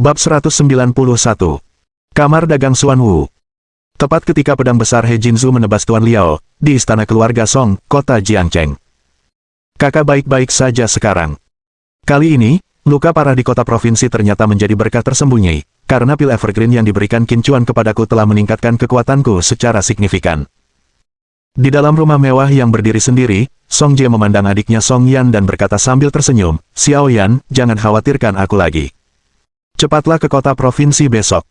Bab 191. Kamar Dagang Xuan Wu. Tepat ketika pedang besar He Jinzu menebas Tuan Liao, di istana keluarga Song, kota Jiangcheng. Kakak baik-baik saja sekarang. Kali ini, luka parah di kota provinsi ternyata menjadi berkah tersembunyi, karena pil evergreen yang diberikan Qin Chuan kepadaku telah meningkatkan kekuatanku secara signifikan. Di dalam rumah mewah yang berdiri sendiri, Song Jie memandang adiknya Song Yan dan berkata sambil tersenyum, "Xiao Yan, jangan khawatirkan aku lagi. Cepatlah ke kota provinsi besok.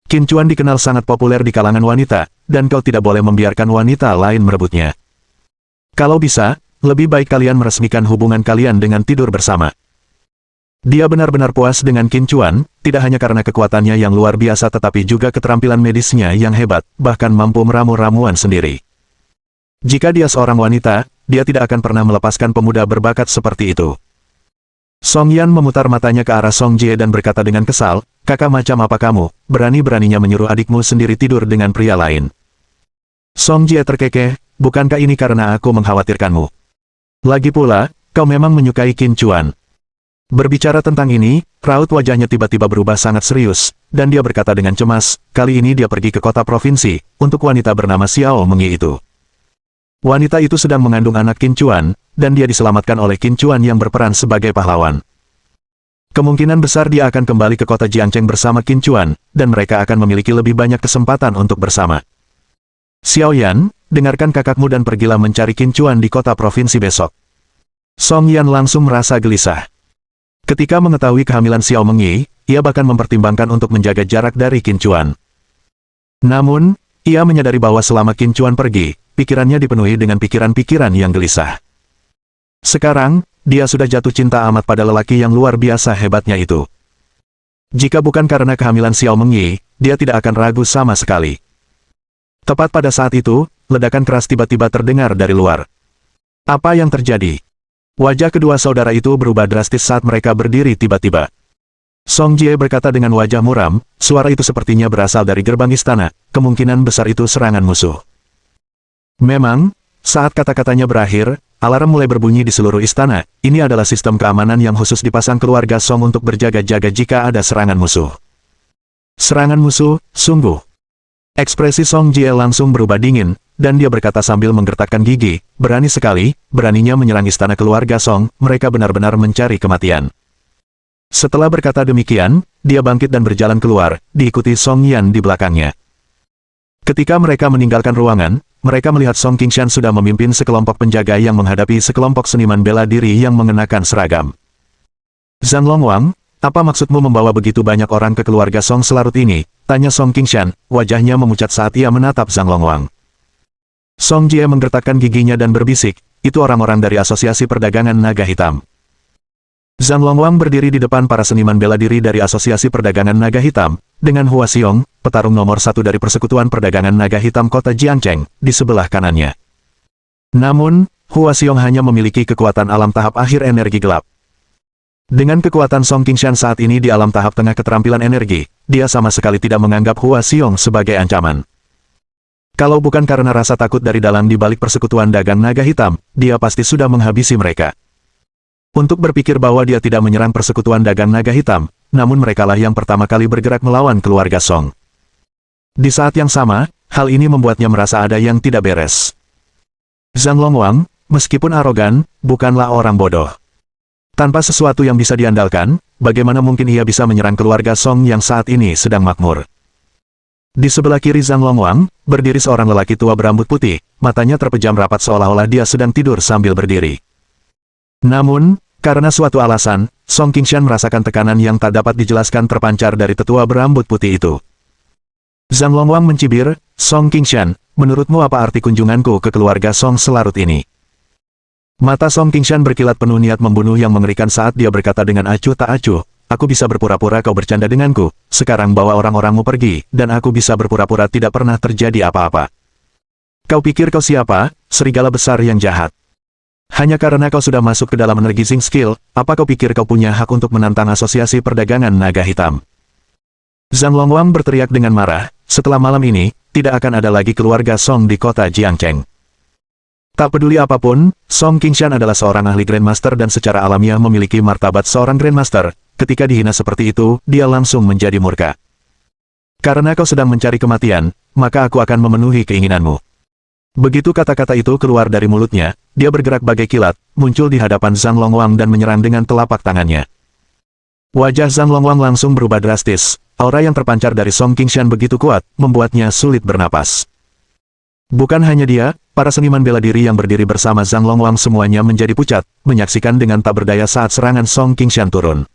Qin Chuan dikenal sangat populer di kalangan wanita, dan kau tidak boleh membiarkan wanita lain merebutnya. Kalau bisa, lebih baik kalian meresmikan hubungan kalian dengan tidur bersama." Dia benar-benar puas dengan Qin Chuan, tidak hanya karena kekuatannya yang luar biasa tetapi juga keterampilan medisnya yang hebat, bahkan mampu meramu ramuan sendiri. Jika dia seorang wanita, dia tidak akan pernah melepaskan pemuda berbakat seperti itu. Song Yan memutar matanya ke arah Song Jie dan berkata dengan kesal, "Kakak macam apa kamu, berani-beraninya menyuruh adikmu sendiri tidur dengan pria lain?" Song Jie terkekeh, "Bukankah ini karena aku mengkhawatirkanmu? Lagi pula, kau memang menyukai Qin Chuan." Berbicara tentang ini, raut wajahnya tiba-tiba berubah sangat serius, dan dia berkata dengan cemas, kali ini dia pergi ke kota provinsi, untuk wanita bernama Xiao Mengyi itu. Wanita itu sedang mengandung anak Qin Chuan, dan dia diselamatkan oleh Qin Chuan yang berperan sebagai pahlawan. Kemungkinan besar dia akan kembali ke kota Jiangcheng bersama Qin Chuan, dan mereka akan memiliki lebih banyak kesempatan untuk bersama. "Xiao Yan, dengarkan kakakmu dan pergilah mencari Qin Chuan di kota provinsi besok." Song Yan langsung merasa gelisah. Ketika mengetahui kehamilan Xiao Mengyi, ia bahkan mempertimbangkan untuk menjaga jarak dari Qin Chuan. Namun, ia menyadari bahwa selama Qin Chuan pergi, pikirannya dipenuhi dengan pikiran-pikiran yang gelisah. Sekarang, dia sudah jatuh cinta amat pada lelaki yang luar biasa hebatnya itu. Jika bukan karena kehamilan Xiao Mengyi, dia tidak akan ragu sama sekali. Tepat pada saat itu, ledakan keras tiba-tiba terdengar dari luar. Apa yang terjadi? Wajah kedua saudara itu berubah drastis saat mereka berdiri tiba-tiba. Song Jie berkata dengan wajah muram, suara itu sepertinya berasal dari gerbang istana, kemungkinan besar itu serangan musuh. Memang, saat kata-katanya berakhir, alarm mulai berbunyi di seluruh istana. Ini adalah sistem keamanan yang khusus dipasang keluarga Song untuk berjaga-jaga jika ada serangan musuh. Serangan musuh, sungguh. Ekspresi Song Jie langsung berubah dingin, dan dia berkata sambil menggertakkan gigi, berani sekali, beraninya menyerang istana keluarga Song, mereka benar-benar mencari kematian. Setelah berkata demikian, dia bangkit dan berjalan keluar, diikuti Song Yan di belakangnya. Ketika mereka meninggalkan ruangan, mereka melihat Song Qingshan sudah memimpin sekelompok penjaga yang menghadapi sekelompok seniman bela diri yang mengenakan seragam. "Zhang Longwang, apa maksudmu membawa begitu banyak orang ke keluarga Song selarut ini?" tanya Song Qingshan, wajahnya memucat saat ia menatap Zhang Longwang. Song Jie menggertakkan giginya dan berbisik, "Itu orang-orang dari Asosiasi Perdagangan Naga Hitam." Zhang Longwang berdiri di depan para seniman bela diri dari Asosiasi Perdagangan Naga Hitam, dengan Hua Xiong, petarung nomor 1 dari Persekutuan Perdagangan Naga Hitam kota Jiangcheng, di sebelah kanannya. Namun, Hua Xiong hanya memiliki kekuatan alam tahap akhir energi gelap. Dengan kekuatan Song Qingshan saat ini di alam tahap tengah keterampilan energi, dia sama sekali tidak menganggap Hua Xiong sebagai ancaman. Kalau bukan karena rasa takut dari dalang di balik Persekutuan Dagang Naga Hitam, dia pasti sudah menghabisi mereka. Untuk berpikir bahwa dia tidak menyerang Persekutuan Dagang Naga Hitam, namun merekalah yang pertama kali bergerak melawan keluarga Song. Di saat yang sama, hal ini membuatnya merasa ada yang tidak beres. Zhang Longwang, meskipun arogan, bukanlah orang bodoh. Tanpa sesuatu yang bisa diandalkan, bagaimana mungkin ia bisa menyerang keluarga Song yang saat ini sedang makmur? Di sebelah kiri Zhang Longwang, berdiri seorang lelaki tua berambut putih, matanya terpejam rapat seolah-olah dia sedang tidur sambil berdiri. Namun, karena suatu alasan, Song Qingshan merasakan tekanan yang tak dapat dijelaskan terpancar dari tetua berambut putih itu. Zhang Longwang mencibir, "Song Qingshan, menurutmu apa arti kunjunganku ke keluarga Song selarut ini?" Mata Song Qingshan berkilat penuh niat membunuh yang mengerikan saat dia berkata dengan acuh tak acuh, "Aku bisa berpura-pura kau bercanda denganku, sekarang bawa orang-orangmu pergi, dan aku bisa berpura-pura tidak pernah terjadi apa-apa. Kau pikir kau siapa, serigala besar yang jahat? Hanya karena kau sudah masuk ke dalam energi Zing Skill, apa kau pikir kau punya hak untuk menantang Asosiasi Perdagangan Naga Hitam?" Zhang Longwang berteriak dengan marah, "Setelah malam ini, tidak akan ada lagi keluarga Song di kota Jiangcheng." Tak peduli apapun, Song Qingshan adalah seorang ahli Grandmaster dan secara alamiah memiliki martabat seorang Grandmaster, ketika dihina seperti itu, dia langsung menjadi murka. Karena kau sedang mencari kematian, maka aku akan memenuhi keinginanmu. Begitu kata-kata itu keluar dari mulutnya, dia bergerak bagai kilat, muncul di hadapan Zhang Longyang dan menyerang dengan telapak tangannya. Wajah Zhang Longyang langsung berubah drastis, aura yang terpancar dari Song Qingshan begitu kuat, membuatnya sulit bernapas. Bukan hanya dia, para seniman bela diri yang berdiri bersama Zhang Longyang semuanya menjadi pucat, menyaksikan dengan tak berdaya saat serangan Song Qingshan turun.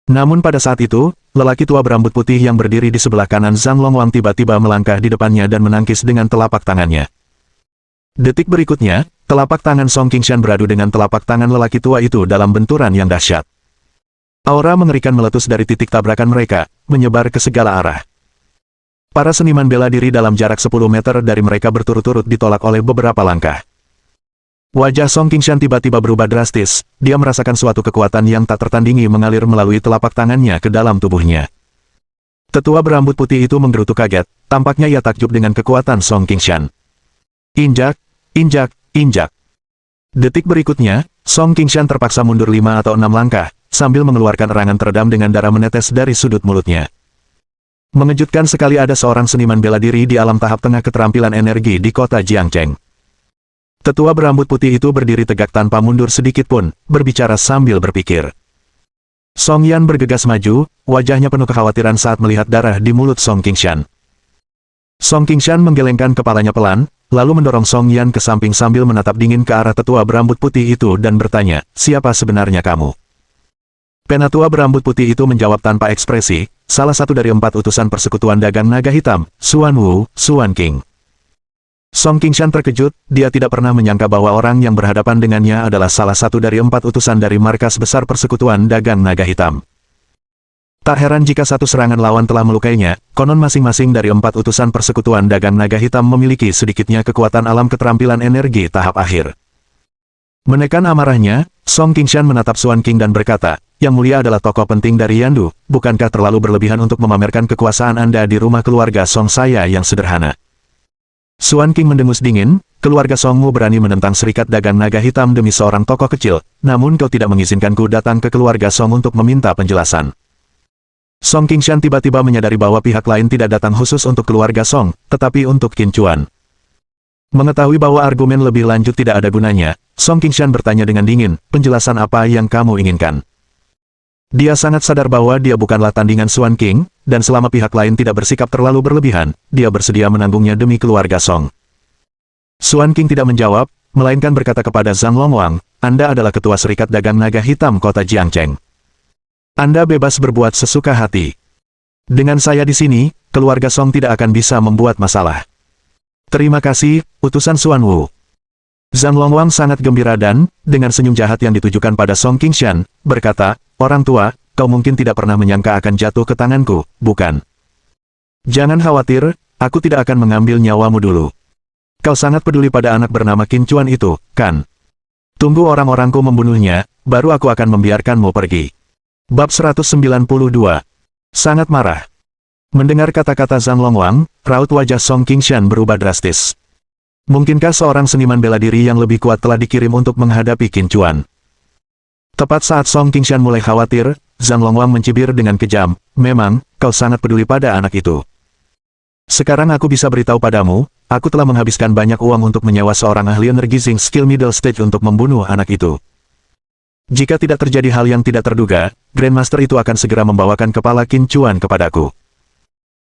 Namun pada saat itu, lelaki tua berambut putih yang berdiri di sebelah kanan Zhang Longyang tiba-tiba melangkah di depannya dan menangkis dengan telapak tangannya. Detik berikutnya, telapak tangan Song Qingshan beradu dengan telapak tangan lelaki tua itu dalam benturan yang dahsyat. Aura mengerikan meletus dari titik tabrakan mereka, menyebar ke segala arah. Para seniman bela diri dalam jarak 10 meter dari mereka berturut-turut ditolak oleh beberapa langkah. Wajah Song Qingshan tiba-tiba berubah drastis, dia merasakan suatu kekuatan yang tak tertandingi mengalir melalui telapak tangannya ke dalam tubuhnya. Tetua berambut putih itu menggerutu kaget, tampaknya ia takjub dengan kekuatan Song Qingshan. Injak, injak, injak. Detik berikutnya, Song Qingshan terpaksa mundur 5 atau 6 langkah, sambil mengeluarkan erangan teredam dengan darah menetes dari sudut mulutnya. Mengejutkan sekali ada seorang seniman bela diri di alam tahap tengah keterampilan energi di kota Jiangcheng. Tetua berambut putih itu berdiri tegak tanpa mundur sedikit pun, berbicara sambil berpikir. Song Yan bergegas maju, wajahnya penuh kekhawatiran saat melihat darah di mulut Song Qingshan. Song Qingshan menggelengkan kepalanya pelan, lalu mendorong Song Yan ke samping sambil menatap dingin ke arah tetua berambut putih itu dan bertanya, "Siapa sebenarnya kamu?" Penatua berambut putih itu menjawab tanpa ekspresi, salah satu dari 4 utusan persekutuan dagang naga hitam, Xuan Wu, Xuan King. Song Qingshan terkejut, dia tidak pernah menyangka bahwa orang yang berhadapan dengannya adalah salah satu dari 4 utusan dari markas besar persekutuan dagang naga hitam. Tak heran jika satu serangan lawan telah melukainya, konon masing-masing dari 4 utusan persekutuan dagang naga hitam memiliki sedikitnya kekuatan alam keterampilan energi tahap akhir. Menekan amarahnya, Song Qingshan menatap Xuan King dan berkata, "Yang mulia adalah tokoh penting dari Yandu, bukankah terlalu berlebihan untuk memamerkan kekuasaan Anda di rumah keluarga Song saya yang sederhana?" Xuan King mendengus dingin, "Keluarga Songmu berani menentang serikat dagang naga hitam demi seorang tokoh kecil, namun kau tidak mengizinkanku datang ke keluarga Song untuk meminta penjelasan." Song Qingshan tiba-tiba menyadari bahwa pihak lain tidak datang khusus untuk keluarga Song, tetapi untuk Qin Chuan. Mengetahui bahwa argumen lebih lanjut tidak ada gunanya, Song Qingshan bertanya dengan dingin, "Penjelasan apa yang kamu inginkan?" Dia sangat sadar bahwa dia bukanlah tandingan Xuan King, dan selama pihak lain tidak bersikap terlalu berlebihan, dia bersedia menanggungnya demi keluarga Song. Xuan King tidak menjawab, melainkan berkata kepada Zhang Longyang, "Anda adalah ketua serikat dagang naga hitam kota Jiangcheng. Anda bebas berbuat sesuka hati. Dengan saya di sini, keluarga Song tidak akan bisa membuat masalah." "Terima kasih, utusan Xuan Wu." Zhang Longyang sangat gembira dan, dengan senyum jahat yang ditujukan pada Song Qingshan, berkata, "Orang tua, kau mungkin tidak pernah menyangka akan jatuh ke tanganku, bukan? Jangan khawatir, aku tidak akan mengambil nyawamu dulu. Kau sangat peduli pada anak bernama Qin Chuan itu, kan? Tunggu orang-orangku membunuhnya, baru aku akan membiarkanmu pergi." Bab 192. Sangat marah. Mendengar kata-kata Zhang Longyang, raut wajah Song Qingshan berubah drastis. Mungkinkah seorang seniman bela diri yang lebih kuat telah dikirim untuk menghadapi Qin Chuan? Tepat saat Song Qingshan mulai khawatir, Zhang Longyang mencibir dengan kejam, "Memang, kau sangat peduli pada anak itu. Sekarang aku bisa beritahu padamu, aku telah menghabiskan banyak uang untuk menyewa seorang ahli energi zinc skill middle stage untuk membunuh anak itu. Jika tidak terjadi hal yang tidak terduga, Grandmaster itu akan segera membawakan kepala Qin Chuan kepadaku."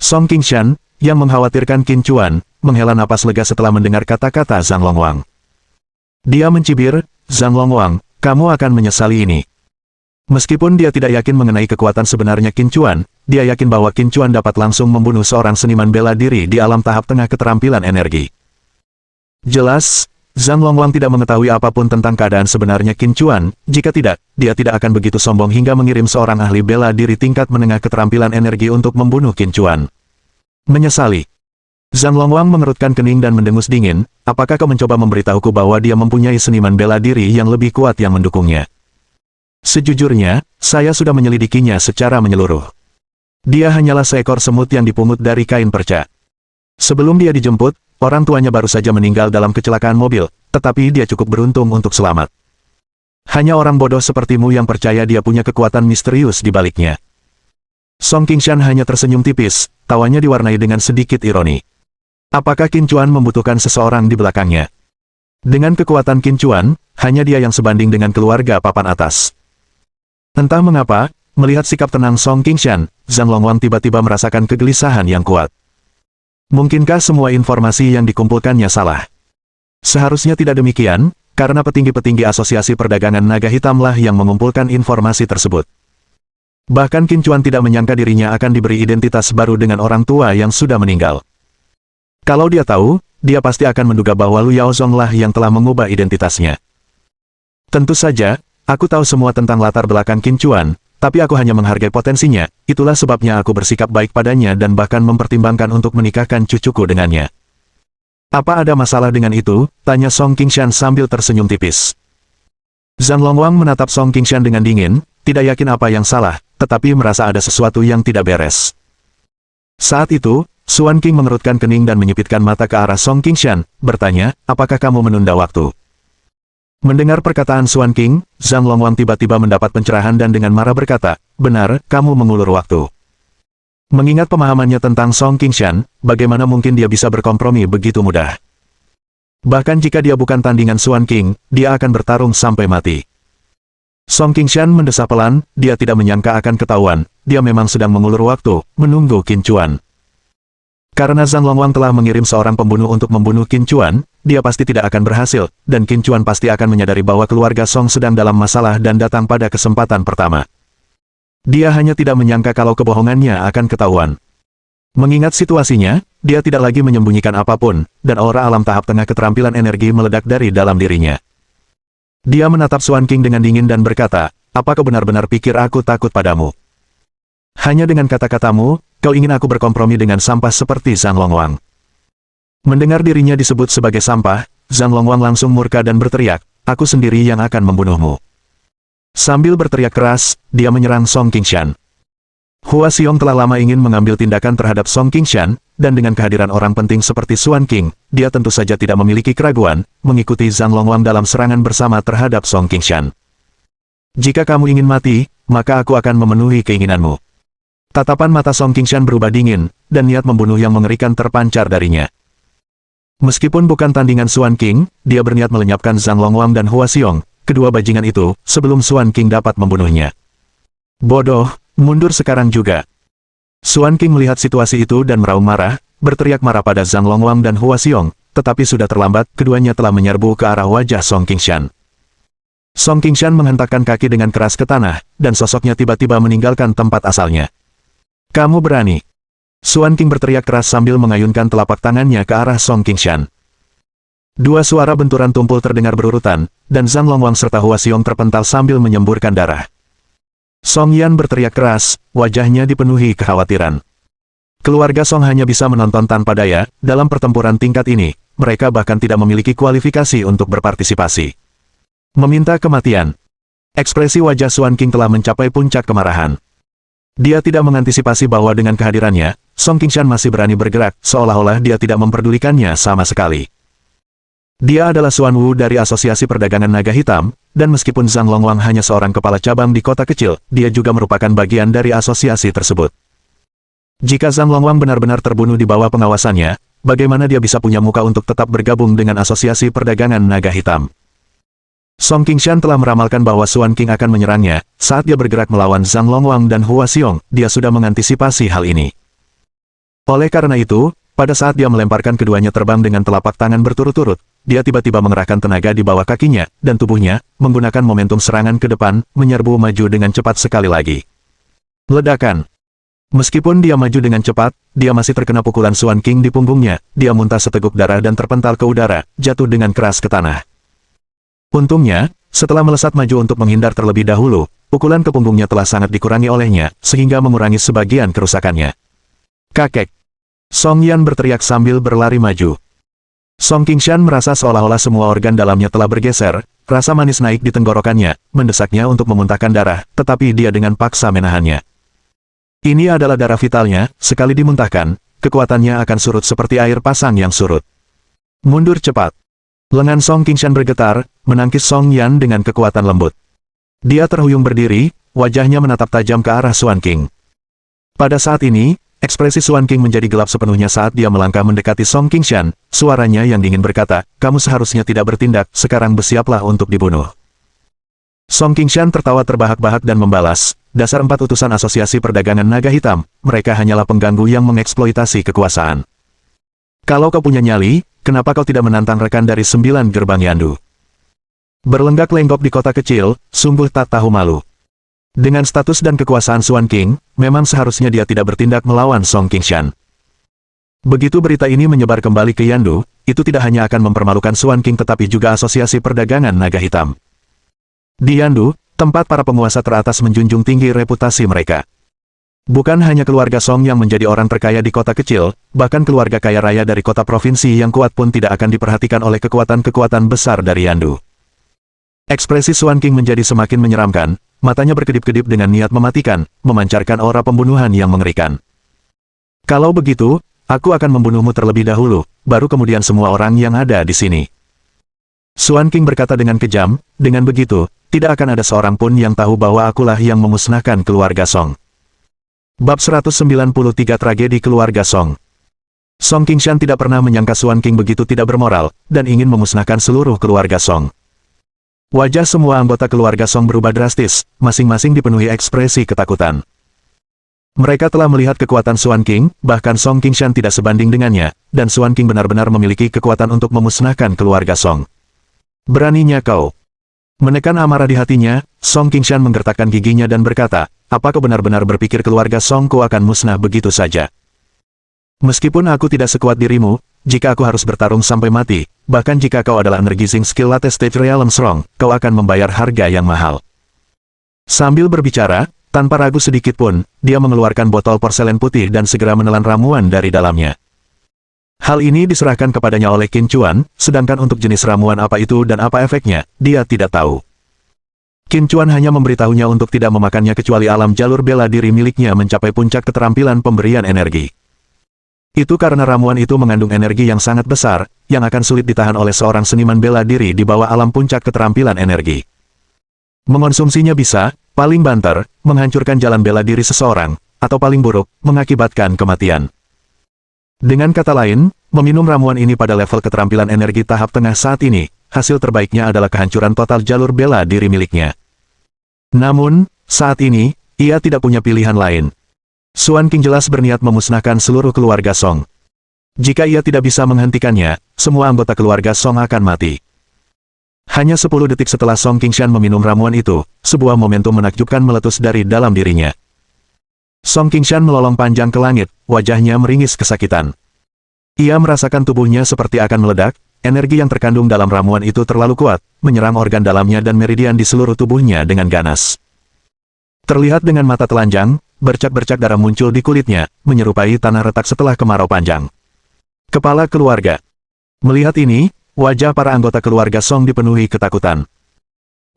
Song Qingshan, yang mengkhawatirkan Qin Chuan, menghela napas lega setelah mendengar kata-kata Zhang Longyang. Dia mencibir, "Zhang Longyang, kamu akan menyesali ini." Meskipun dia tidak yakin mengenai kekuatan sebenarnya Qin Chuan, dia yakin bahwa Qin Chuan dapat langsung membunuh seorang seniman bela diri di alam tahap tengah keterampilan energi. Jelas, Zhang Longyang tidak mengetahui apapun tentang keadaan sebenarnya Qin Chuan, jika tidak, dia tidak akan begitu sombong hingga mengirim seorang ahli bela diri tingkat menengah keterampilan energi untuk membunuh Qin Chuan. Menyesali. Zhang Longyang mengerutkan kening dan mendengus dingin, "Apakah kau mencoba memberitahuku bahwa dia mempunyai seniman bela diri yang lebih kuat yang mendukungnya?" "Sejujurnya, saya sudah menyelidikinya secara menyeluruh. Dia hanyalah seekor semut yang dipungut dari kain perca. Sebelum dia dijemput, orang tuanya baru saja meninggal dalam kecelakaan mobil, tetapi dia cukup beruntung untuk selamat. Hanya orang bodoh sepertimu yang percaya dia punya kekuatan misterius di baliknya. Song Qingshan hanya tersenyum tipis, tawanya diwarnai dengan sedikit ironi. Apakah Qin Chuan membutuhkan seseorang di belakangnya? Dengan kekuatan Qin Chuan, hanya dia yang sebanding dengan keluarga papan atas. Entah mengapa, melihat sikap tenang Song Qingshan, Zhang Longwang tiba-tiba merasakan kegelisahan yang kuat. Mungkinkah semua informasi yang dikumpulkannya salah? Seharusnya tidak demikian, karena petinggi-petinggi Asosiasi Perdagangan Naga Hitamlah yang mengumpulkan informasi tersebut. Bahkan Qin Chuan tidak menyangka dirinya akan diberi identitas baru dengan orang tua yang sudah meninggal. Kalau dia tahu, dia pasti akan menduga bahwa Lu Yaozong lah yang telah mengubah identitasnya. Tentu saja, aku tahu semua tentang latar belakang Qin Chuan, tapi aku hanya menghargai potensinya, itulah sebabnya aku bersikap baik padanya dan bahkan mempertimbangkan untuk menikahkan cucuku dengannya. Apa ada masalah dengan itu? Tanya Song Qingshan sambil tersenyum tipis. Zhang Longwang menatap Song Qingshan dengan dingin, tidak yakin apa yang salah, tetapi merasa ada sesuatu yang tidak beres. Saat itu, Xuan Qing mengerutkan kening dan menyipitkan mata ke arah Song Qingshan, bertanya, apakah kamu menunda waktu? Mendengar perkataan Xuan Qing, Zhang Longwang tiba-tiba mendapat pencerahan dan dengan marah berkata, benar, kamu mengulur waktu. Mengingat pemahamannya tentang Song Qingshan, bagaimana mungkin dia bisa berkompromi begitu mudah? Bahkan jika dia bukan tandingan Xuan Qing, dia akan bertarung sampai mati. Song Qingshan mendesah pelan, dia tidak menyangka akan ketahuan, dia memang sedang mengulur waktu, menunggu Qin Chuan. Karena Zhang Longwang telah mengirim seorang pembunuh untuk membunuh Qin Chuan, dia pasti tidak akan berhasil, dan Qin Chuan pasti akan menyadari bahwa keluarga Song sedang dalam masalah dan datang pada kesempatan pertama. Dia hanya tidak menyangka kalau kebohongannya akan ketahuan. Mengingat situasinya, dia tidak lagi menyembunyikan apapun, dan aura alam tahap tengah keterampilan energi meledak dari dalam dirinya. Dia menatap Xuan Qing dengan dingin dan berkata, apakah benar-benar pikir aku takut padamu? Hanya dengan kata-katamu, kau ingin aku berkompromi dengan sampah seperti Zhang Longwang. Mendengar dirinya disebut sebagai sampah, Zhang Longwang langsung murka dan berteriak, aku sendiri yang akan membunuhmu. Sambil berteriak keras, dia menyerang Song Qingshan. Hua Xiong telah lama ingin mengambil tindakan terhadap Song Qingshan, dan dengan kehadiran orang penting seperti Xuan Qing, dia tentu saja tidak memiliki keraguan, mengikuti Zhang Longwang dalam serangan bersama terhadap Song Qingshan. Jika kamu ingin mati, maka aku akan memenuhi keinginanmu. Tatapan mata Song Qingshan berubah dingin, dan niat membunuh yang mengerikan terpancar darinya. Meskipun bukan tandingan Xuan Qing, dia berniat melenyapkan Zhang Longwang dan Hua Xiong, kedua bajingan itu, sebelum Xuan Qing dapat membunuhnya. Bodoh, mundur sekarang juga. Xuan Qing melihat situasi itu dan meraung marah, berteriak marah pada Zhang Longwang dan Hua Xiong, tetapi sudah terlambat, keduanya telah menyerbu ke arah wajah Song Qingshan. Song Qingshan menghentakkan kaki dengan keras ke tanah, dan sosoknya tiba-tiba meninggalkan tempat asalnya. Kamu berani? Xuan Qing berteriak keras sambil mengayunkan telapak tangannya ke arah Song Qingshan. Dua suara benturan tumpul terdengar berurutan, dan Zhang Longwang serta Hua Xiong terpental sambil menyemburkan darah. Song Yan berteriak keras, wajahnya dipenuhi kekhawatiran. Keluarga Song hanya bisa menonton tanpa daya, dalam pertempuran tingkat ini, mereka bahkan tidak memiliki kualifikasi untuk berpartisipasi. Meminta kematian. Ekspresi wajah Xuan Qing telah mencapai puncak kemarahan. Dia tidak mengantisipasi bahwa dengan kehadirannya, Song Qingshan masih berani bergerak, seolah-olah dia tidak memperdulikannya sama sekali. Dia adalah Xuan Wu dari Asosiasi Perdagangan Naga Hitam, dan meskipun Zhang Longwang hanya seorang kepala cabang di kota kecil, dia juga merupakan bagian dari asosiasi tersebut. Jika Zhang Longwang benar-benar terbunuh di bawah pengawasannya, bagaimana dia bisa punya muka untuk tetap bergabung dengan Asosiasi Perdagangan Naga Hitam? Song Qingshan telah meramalkan bahwa Xuan Qing akan menyerangnya, saat dia bergerak melawan Zhang Longwang dan Hua Xiong, dia sudah mengantisipasi hal ini. Oleh karena itu, pada saat dia melemparkan keduanya terbang dengan telapak tangan berturut-turut, dia tiba-tiba mengerahkan tenaga di bawah kakinya, dan tubuhnya, menggunakan momentum serangan ke depan, menyerbu maju dengan cepat sekali lagi. Ledakan. Meskipun dia maju dengan cepat, dia masih terkena pukulan Xuan Qing di punggungnya, dia muntah seteguk darah dan terpental ke udara, jatuh dengan keras ke tanah. Untungnya, setelah melesat maju untuk menghindar terlebih dahulu, pukulan ke punggungnya telah sangat dikurangi olehnya, sehingga mengurangi sebagian kerusakannya. Kakek. Song Yan berteriak sambil berlari maju. Song Qingshan merasa seolah-olah semua organ dalamnya telah bergeser, rasa manis naik di tenggorokannya, mendesaknya untuk memuntahkan darah, tetapi dia dengan paksa menahannya. Ini adalah darah vitalnya, sekali dimuntahkan, kekuatannya akan surut seperti air pasang yang surut. Mundur cepat. Lengan Song Qingshan bergetar, menangkis Song Yan dengan kekuatan lembut. Dia terhuyung berdiri, wajahnya menatap tajam ke arah Xuan King. Pada saat ini, ekspresi Xuan King menjadi gelap sepenuhnya saat dia melangkah mendekati Song Qingshan, suaranya yang dingin berkata, kamu seharusnya tidak bertindak, sekarang bersiaplah untuk dibunuh. Song Qingshan tertawa terbahak-bahak dan membalas, dasar 4 utusan asosiasi perdagangan naga hitam, mereka hanyalah pengganggu yang mengeksploitasi kekuasaan. Kalau kau punya nyali, kenapa kau tidak menantang rekan dari 9 gerbang Yandu? Berlenggak-lenggok di kota kecil, sungguh tak tahu malu. Dengan status dan kekuasaan Xuan King, memang seharusnya dia tidak bertindak melawan Song Qingshan. Begitu berita ini menyebar kembali ke Yandu, itu tidak hanya akan mempermalukan Xuan King tetapi juga asosiasi perdagangan naga hitam. Di Yandu, tempat para penguasa teratas menjunjung tinggi reputasi mereka. Bukan hanya keluarga Song yang menjadi orang terkaya di kota kecil, bahkan keluarga kaya raya dari kota provinsi yang kuat pun tidak akan diperhatikan oleh kekuatan-kekuatan besar dari Yandu. Ekspresi Xuan King menjadi semakin menyeramkan, matanya berkedip-kedip dengan niat mematikan, memancarkan aura pembunuhan yang mengerikan. Kalau begitu, aku akan membunuhmu terlebih dahulu, baru kemudian semua orang yang ada di sini. Xuan King berkata dengan kejam, dengan begitu, tidak akan ada seorang pun yang tahu bahwa akulah yang memusnahkan keluarga Song. Bab 193 Tragedi Keluarga Song. Song Qingshan tidak pernah menyangka Xuan King begitu tidak bermoral, dan ingin memusnahkan seluruh keluarga Song. Wajah semua anggota keluarga Song berubah drastis, masing-masing dipenuhi ekspresi ketakutan. Mereka telah melihat kekuatan Xuan King, bahkan Song Qingshan tidak sebanding dengannya, dan Xuan King benar-benar memiliki kekuatan untuk memusnahkan keluarga Song. Beraninya kau. Menekan amarah di hatinya, Song Qingshan menggertakkan giginya dan berkata, apa kau benar-benar berpikir keluarga Songku akan musnah begitu saja? Meskipun aku tidak sekuat dirimu, jika aku harus bertarung sampai mati, bahkan jika kau adalah Energizing Skill Latte Stage Realm Strong, kau akan membayar harga yang mahal. Sambil berbicara, tanpa ragu sedikit pun, dia mengeluarkan botol porselen putih dan segera menelan ramuan dari dalamnya. Hal ini diserahkan kepadanya oleh Qin Chuan, sedangkan untuk jenis ramuan apa itu dan apa efeknya, dia tidak tahu. Qin Chuan hanya memberitahunya untuk tidak memakannya kecuali alam jalur bela diri miliknya mencapai puncak keterampilan pemberian energi. Itu karena ramuan itu mengandung energi yang sangat besar, yang akan sulit ditahan oleh seorang seniman bela diri di bawah alam puncak keterampilan energi. Mengonsumsinya bisa, paling banter, menghancurkan jalan bela diri seseorang, atau paling buruk, mengakibatkan kematian. Dengan kata lain, meminum ramuan ini pada level keterampilan energi tahap tengah saat ini, hasil terbaiknya adalah kehancuran total jalur bela diri miliknya. Namun, saat ini, ia tidak punya pilihan lain. Xuan King jelas berniat memusnahkan seluruh keluarga Song. Jika ia tidak bisa menghentikannya, semua anggota keluarga Song akan mati. Hanya 10 detik setelah Song Qingshan meminum ramuan itu, sebuah momentum menakjubkan meletus dari dalam dirinya. Song Qingshan melolong panjang ke langit, wajahnya meringis kesakitan. Ia merasakan tubuhnya seperti akan meledak, energi yang terkandung dalam ramuan itu terlalu kuat, menyerang organ dalamnya dan meridian di seluruh tubuhnya dengan ganas. Terlihat dengan mata telanjang, bercak-bercak darah muncul di kulitnya, menyerupai tanah retak setelah kemarau panjang. Kepala keluarga. Melihat ini, wajah para anggota keluarga Song dipenuhi ketakutan.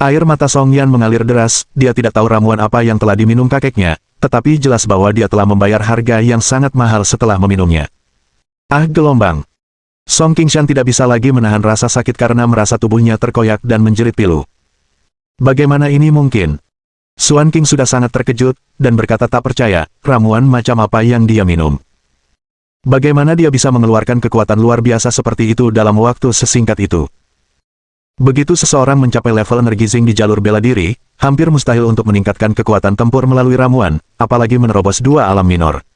Air mata Song Yan mengalir deras, dia tidak tahu ramuan apa yang telah diminum kakeknya, tetapi jelas bahwa dia telah membayar harga yang sangat mahal setelah meminumnya. Ah gelombang. Song Qingshan tidak bisa lagi menahan rasa sakit karena merasa tubuhnya terkoyak dan menjerit pilu. Bagaimana ini mungkin? Xuan King sudah sangat terkejut, dan berkata tak percaya, ramuan macam apa yang dia minum. Bagaimana dia bisa mengeluarkan kekuatan luar biasa seperti itu dalam waktu sesingkat itu? Begitu seseorang mencapai level Energizing di jalur bela diri, hampir mustahil untuk meningkatkan kekuatan tempur melalui ramuan, apalagi menerobos 2 alam minor.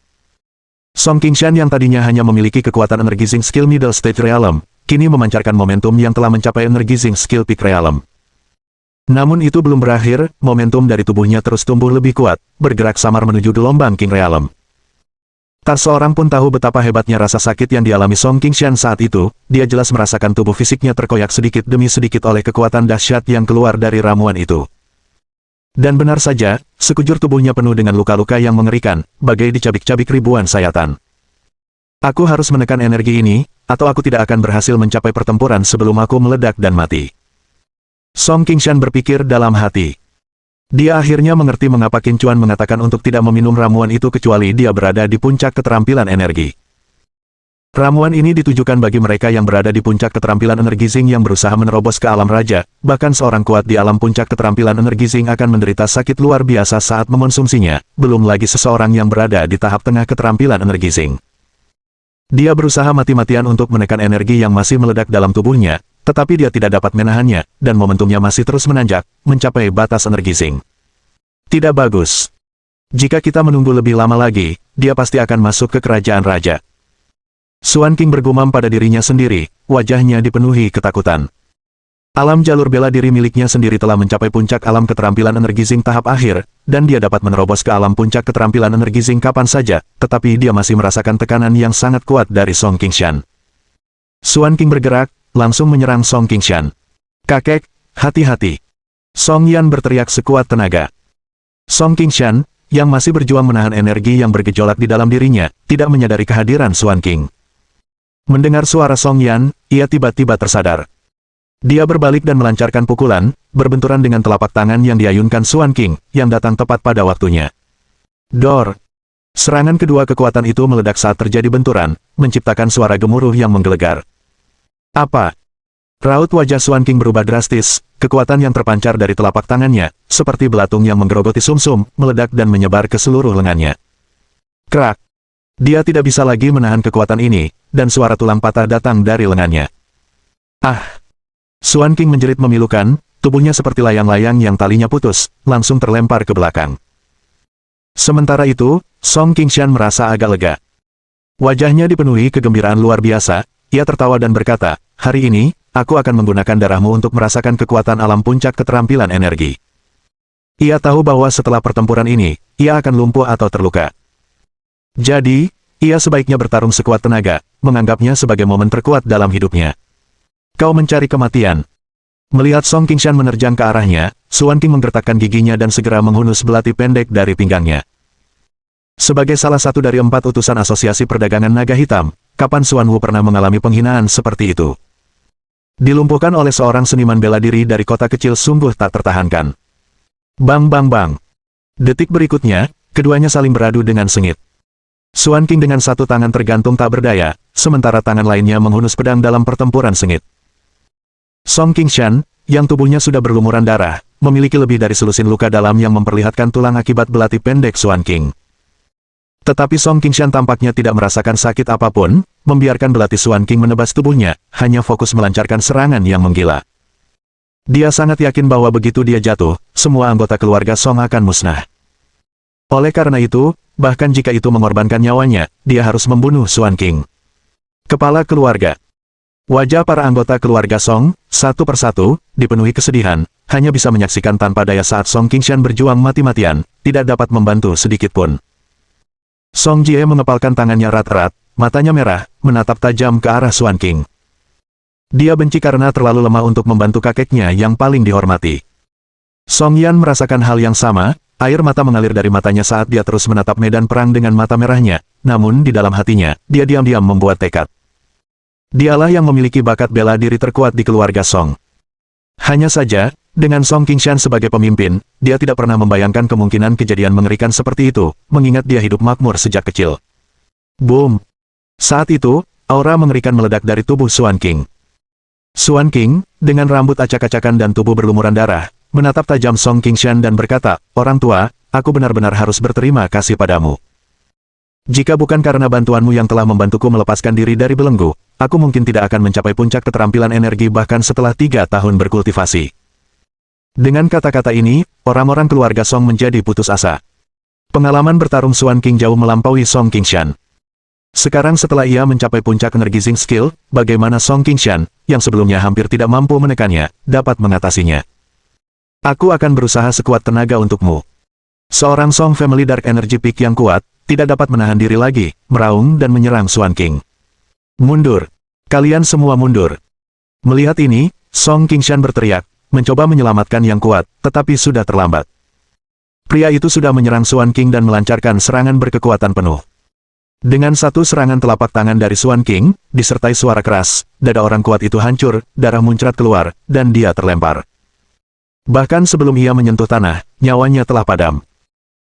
Song Qingshan yang tadinya hanya memiliki kekuatan Energizing Skill Middle Stage Realm, kini memancarkan momentum yang telah mencapai Energizing Skill Peak Realm. Namun itu belum berakhir, momentum dari tubuhnya terus tumbuh lebih kuat, bergerak samar menuju gelombang King Realm. Tak seorang pun tahu betapa hebatnya rasa sakit yang dialami Song Qingshan saat itu, dia jelas merasakan tubuh fisiknya terkoyak sedikit demi sedikit oleh kekuatan dahsyat yang keluar dari ramuan itu. Dan benar saja, sekujur tubuhnya penuh dengan luka-luka yang mengerikan, bagai dicabik-cabik ribuan sayatan. Aku harus menekan energi ini, atau aku tidak akan berhasil mencapai pertempuran sebelum aku meledak dan mati. Song Qingshan berpikir dalam hati. Dia akhirnya mengerti mengapa Qin Chuan mengatakan untuk tidak meminum ramuan itu kecuali dia berada di puncak keterampilan energi. Ramuan ini ditujukan bagi mereka yang berada di puncak keterampilan energi Zing yang berusaha menerobos ke alam raja, bahkan seorang kuat di alam puncak keterampilan energi Zing akan menderita sakit luar biasa saat mengonsumsinya, belum lagi seseorang yang berada di tahap tengah keterampilan energi Zing. Dia berusaha mati-matian untuk menekan energi yang masih meledak dalam tubuhnya, tetapi dia tidak dapat menahannya, dan momentumnya masih terus menanjak, mencapai batas energi Zing. Tidak bagus. Jika kita menunggu lebih lama lagi, dia pasti akan masuk ke kerajaan raja. Xuan King bergumam pada dirinya sendiri, wajahnya dipenuhi ketakutan. Alam jalur bela diri miliknya sendiri telah mencapai puncak alam keterampilan energi Zing tahap akhir, dan dia dapat menerobos ke alam puncak keterampilan energi Zing kapan saja, tetapi dia masih merasakan tekanan yang sangat kuat dari Song Qingshan. Xuan King bergerak, langsung menyerang Song Qingshan. "Kakek, hati-hati!" Song Yan berteriak sekuat tenaga. Song Qingshan, yang masih berjuang menahan energi yang bergejolak di dalam dirinya, tidak menyadari kehadiran Xuan King. Mendengar suara Song Yan, ia tiba-tiba tersadar. Dia berbalik dan melancarkan pukulan, berbenturan dengan telapak tangan yang diayunkan Xuan King, yang datang tepat pada waktunya. Dor! Serangan kedua kekuatan itu meledak saat terjadi benturan, menciptakan suara gemuruh yang menggelegar. Apa? Raut wajah Xuan King berubah drastis, kekuatan yang terpancar dari telapak tangannya, seperti belatung yang menggerogoti sumsum, meledak dan menyebar ke seluruh lengannya. Krak! Dia tidak bisa lagi menahan kekuatan ini, dan suara tulang patah datang dari lengannya. Ah! Xuan King menjerit memilukan, tubuhnya seperti layang-layang yang talinya putus, langsung terlempar ke belakang. Sementara itu, Song Qingshan merasa agak lega. Wajahnya dipenuhi kegembiraan luar biasa, ia tertawa dan berkata, "Hari ini, aku akan menggunakan darahmu untuk merasakan kekuatan alam puncak keterampilan energi." Ia tahu bahwa setelah pertempuran ini, ia akan lumpuh atau terluka. Jadi, ia sebaiknya bertarung sekuat tenaga, menganggapnya sebagai momen terkuat dalam hidupnya. Kau mencari kematian. Melihat Song Qingshan menerjang ke arahnya, Xuan King menggertakkan giginya dan segera menghunus belati pendek dari pinggangnya. Sebagai salah satu dari 4 utusan asosiasi perdagangan naga hitam, kapan Xuan Wu pernah mengalami penghinaan seperti itu? Dilumpuhkan oleh seorang seniman bela diri dari kota kecil sungguh tak tertahankan. Bang bang bang. Detik berikutnya, keduanya saling beradu dengan sengit. Xuan King dengan satu tangan tergantung tak berdaya, sementara tangan lainnya menghunus pedang dalam pertempuran sengit. Song Qingshan, yang tubuhnya sudah berlumuran darah, memiliki lebih dari selusin luka dalam yang memperlihatkan tulang akibat belati pendek Xuan King. Tetapi Song Qingshan tampaknya tidak merasakan sakit apapun, membiarkan belati Xuan King menebas tubuhnya, hanya fokus melancarkan serangan yang menggila. Dia sangat yakin bahwa begitu dia jatuh, semua anggota keluarga Song akan musnah. Oleh karena itu, bahkan jika itu mengorbankan nyawanya, dia harus membunuh Xuan King. Kepala keluarga. Wajah para anggota keluarga Song, satu persatu, dipenuhi kesedihan, hanya bisa menyaksikan tanpa daya saat Song Qingshan berjuang mati-matian, tidak dapat membantu sedikit pun. Song Jie mengepalkan tangannya erat-erat, matanya merah, menatap tajam ke arah Xuan King. Dia benci karena terlalu lemah untuk membantu kakeknya yang paling dihormati. Song Yan merasakan hal yang sama, air mata mengalir dari matanya saat dia terus menatap medan perang dengan mata merahnya, namun di dalam hatinya, dia diam-diam membuat tekad. Dialah yang memiliki bakat bela diri terkuat di keluarga Song. Hanya saja, dengan Song Qingshan sebagai pemimpin, dia tidak pernah membayangkan kemungkinan kejadian mengerikan seperti itu, mengingat dia hidup makmur sejak kecil. Boom! Saat itu, aura mengerikan meledak dari tubuh Xuan King. Xuan King, dengan rambut acak-acakan dan tubuh berlumuran darah, menatap tajam Song Qingshan dan berkata, "Orang tua, aku benar-benar harus berterima kasih padamu. Jika bukan karena bantuanmu yang telah membantuku melepaskan diri dari belenggu, aku mungkin tidak akan mencapai puncak keterampilan energi bahkan setelah 3 tahun berkultivasi." Dengan kata-kata ini, orang-orang keluarga Song menjadi putus asa. Pengalaman bertarung Xuan King jauh melampaui Song Qingshan. Sekarang setelah ia mencapai puncak energi Zing skill, bagaimana Song Qingshan, yang sebelumnya hampir tidak mampu menekannya, dapat mengatasinya. "Aku akan berusaha sekuat tenaga untukmu." Seorang Song Family Dark Energy Peak yang kuat, tidak dapat menahan diri lagi, meraung dan menyerang Xuan King. "Mundur! Kalian semua mundur!" Melihat ini, Song Qingshan berteriak, mencoba menyelamatkan yang kuat, tetapi sudah terlambat. Pria itu sudah menyerang Xuan King dan melancarkan serangan berkekuatan penuh. Dengan satu serangan telapak tangan dari Xuan King, disertai suara keras, dada orang kuat itu hancur, darah muncrat keluar, dan dia terlempar. Bahkan sebelum ia menyentuh tanah, nyawanya telah padam.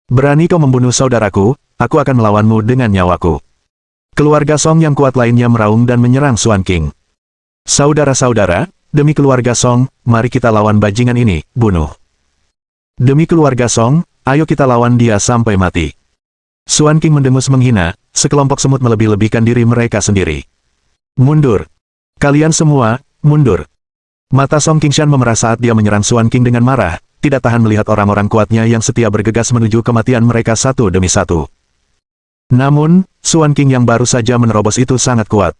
"Berani kau membunuh saudaraku, aku akan melawanmu dengan nyawaku." Keluarga Song yang kuat lainnya meraung dan menyerang Xuan King. Saudara-saudara, demi keluarga Song, mari kita lawan bajingan ini, bunuh. Demi keluarga Song, ayo kita lawan dia sampai mati. Xuan King mendengus menghina, sekelompok semut melebih-lebihkan diri mereka sendiri. Mundur. Kalian semua, mundur. Mata Song Qingshan memerah saat dia menyerang Xuan King dengan marah, tidak tahan melihat orang-orang kuatnya yang setia bergegas menuju kematian mereka satu demi satu. Namun, Xuan King yang baru saja menerobos itu sangat kuat.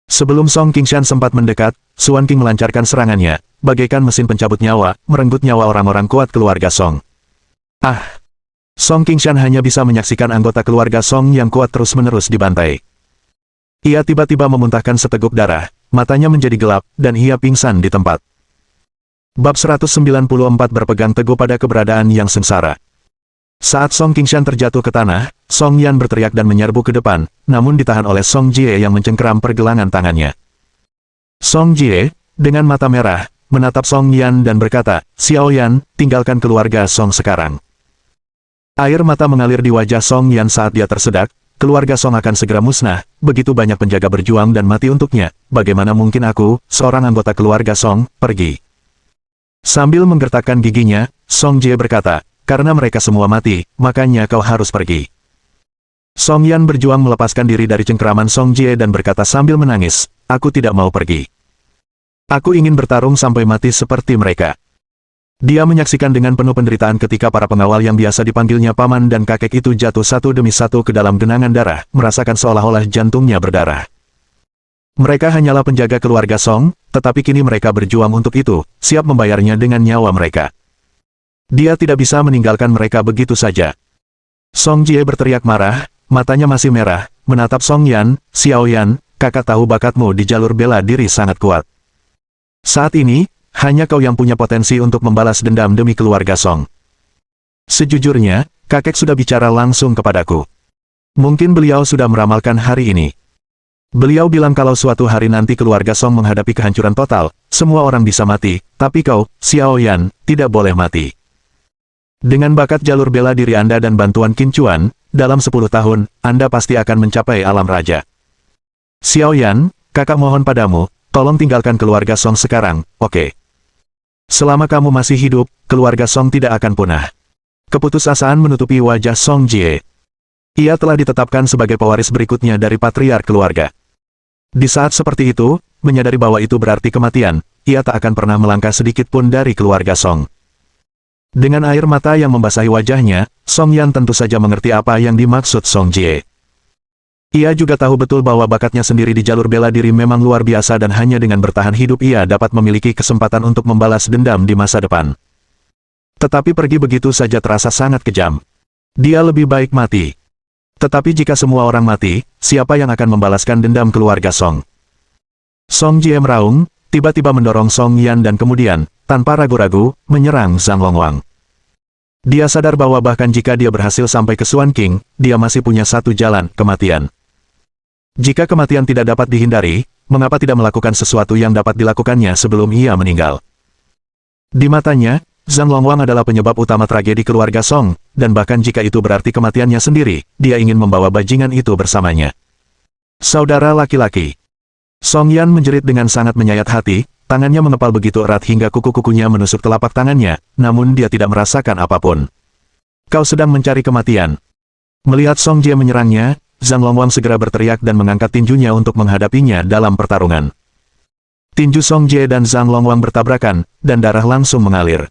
Sebelum Song Qingshan sempat mendekat, Xuan King melancarkan serangannya, bagaikan mesin pencabut nyawa, merenggut nyawa orang-orang kuat keluarga Song. Ah! Song Qingshan hanya bisa menyaksikan anggota keluarga Song yang kuat terus-menerus dibantai. Ia tiba-tiba memuntahkan seteguk darah, matanya menjadi gelap, dan ia pingsan di tempat. Bab 194 berpegang teguh pada keberadaan yang sengsara. Saat Song Qingshan terjatuh ke tanah, Song Yan berteriak dan menyerbu ke depan, namun ditahan oleh Song Jie yang mencengkeram pergelangan tangannya. Song Jie, dengan mata merah, menatap Song Yan dan berkata, "Xiao Yan, tinggalkan keluarga Song sekarang." Air mata mengalir di wajah Song Yan saat dia tersedak, keluarga Song akan segera musnah, begitu banyak penjaga berjuang dan mati untuknya, bagaimana mungkin aku, seorang anggota keluarga Song, pergi? Sambil menggertakkan giginya, Song Jie berkata, "Karena mereka semua mati, makanya kau harus pergi." Song Yan berjuang melepaskan diri dari cengkeraman Song Jie dan berkata sambil menangis, "Aku tidak mau pergi. Aku ingin bertarung sampai mati seperti mereka." Dia menyaksikan dengan penuh penderitaan ketika para pengawal yang biasa dipanggilnya paman dan kakek itu jatuh satu demi satu ke dalam genangan darah, merasakan seolah-olah jantungnya berdarah. Mereka hanyalah penjaga keluarga Song, tetapi kini mereka berjuang untuk itu, siap membayarnya dengan nyawa mereka. Dia tidak bisa meninggalkan mereka begitu saja. Song Jie berteriak marah, matanya masih merah, menatap Song Yan, "Xiao Yan, kakak tahu bakatmu di jalur bela diri sangat kuat. Saat ini, hanya kau yang punya potensi untuk membalas dendam demi keluarga Song." Sejujurnya, kakek sudah bicara langsung kepadaku. Mungkin beliau sudah meramalkan hari ini. Beliau bilang kalau suatu hari nanti keluarga Song menghadapi kehancuran total, semua orang bisa mati, tapi kau, Xiao Yan, tidak boleh mati. Dengan bakat jalur bela diri Anda dan bantuan Qin Chuan, dalam 10 tahun, Anda pasti akan mencapai alam raja. Xiao Yan, kakak mohon padamu, tolong tinggalkan keluarga Song sekarang, oke? Selama kamu masih hidup, keluarga Song tidak akan punah. Keputusasaan menutupi wajah Song Jie. Ia telah ditetapkan sebagai pewaris berikutnya dari patriark keluarga. Di saat seperti itu, menyadari bahwa itu berarti kematian, ia tak akan pernah melangkah sedikit pun dari keluarga Song. Dengan air mata yang membasahi wajahnya, Song Yan tentu saja mengerti apa yang dimaksud Song Jie. Ia juga tahu betul bahwa bakatnya sendiri di jalur bela diri memang luar biasa dan hanya dengan bertahan hidup ia dapat memiliki kesempatan untuk membalas dendam di masa depan. Tetapi pergi begitu saja terasa sangat kejam. Dia lebih baik mati. Tetapi jika semua orang mati, siapa yang akan membalaskan dendam keluarga Song? Song Jie meraung, tiba-tiba mendorong Song Yan dan kemudian, tanpa ragu-ragu, menyerang Zhang Longuang. Dia sadar bahwa bahkan jika dia berhasil sampai ke Xuan King, dia masih punya satu jalan, kematian. Jika kematian tidak dapat dihindari, mengapa tidak melakukan sesuatu yang dapat dilakukannya sebelum ia meninggal? Di matanya, Zhang Longuang adalah penyebab utama tragedi keluarga Song, dan bahkan jika itu berarti kematiannya sendiri, dia ingin membawa bajingan itu bersamanya. Saudara laki-laki. Song Yan menjerit dengan sangat menyayat hati, tangannya mengepal begitu erat hingga kuku-kukunya menusuk telapak tangannya, namun dia tidak merasakan apapun. Kau sedang mencari kematian. Melihat Song Jie menyerangnya, Zhang Longuang segera berteriak dan mengangkat tinjunya untuk menghadapinya dalam pertarungan. Tinju Song Jie dan Zhang Longuang bertabrakan, dan darah langsung mengalir.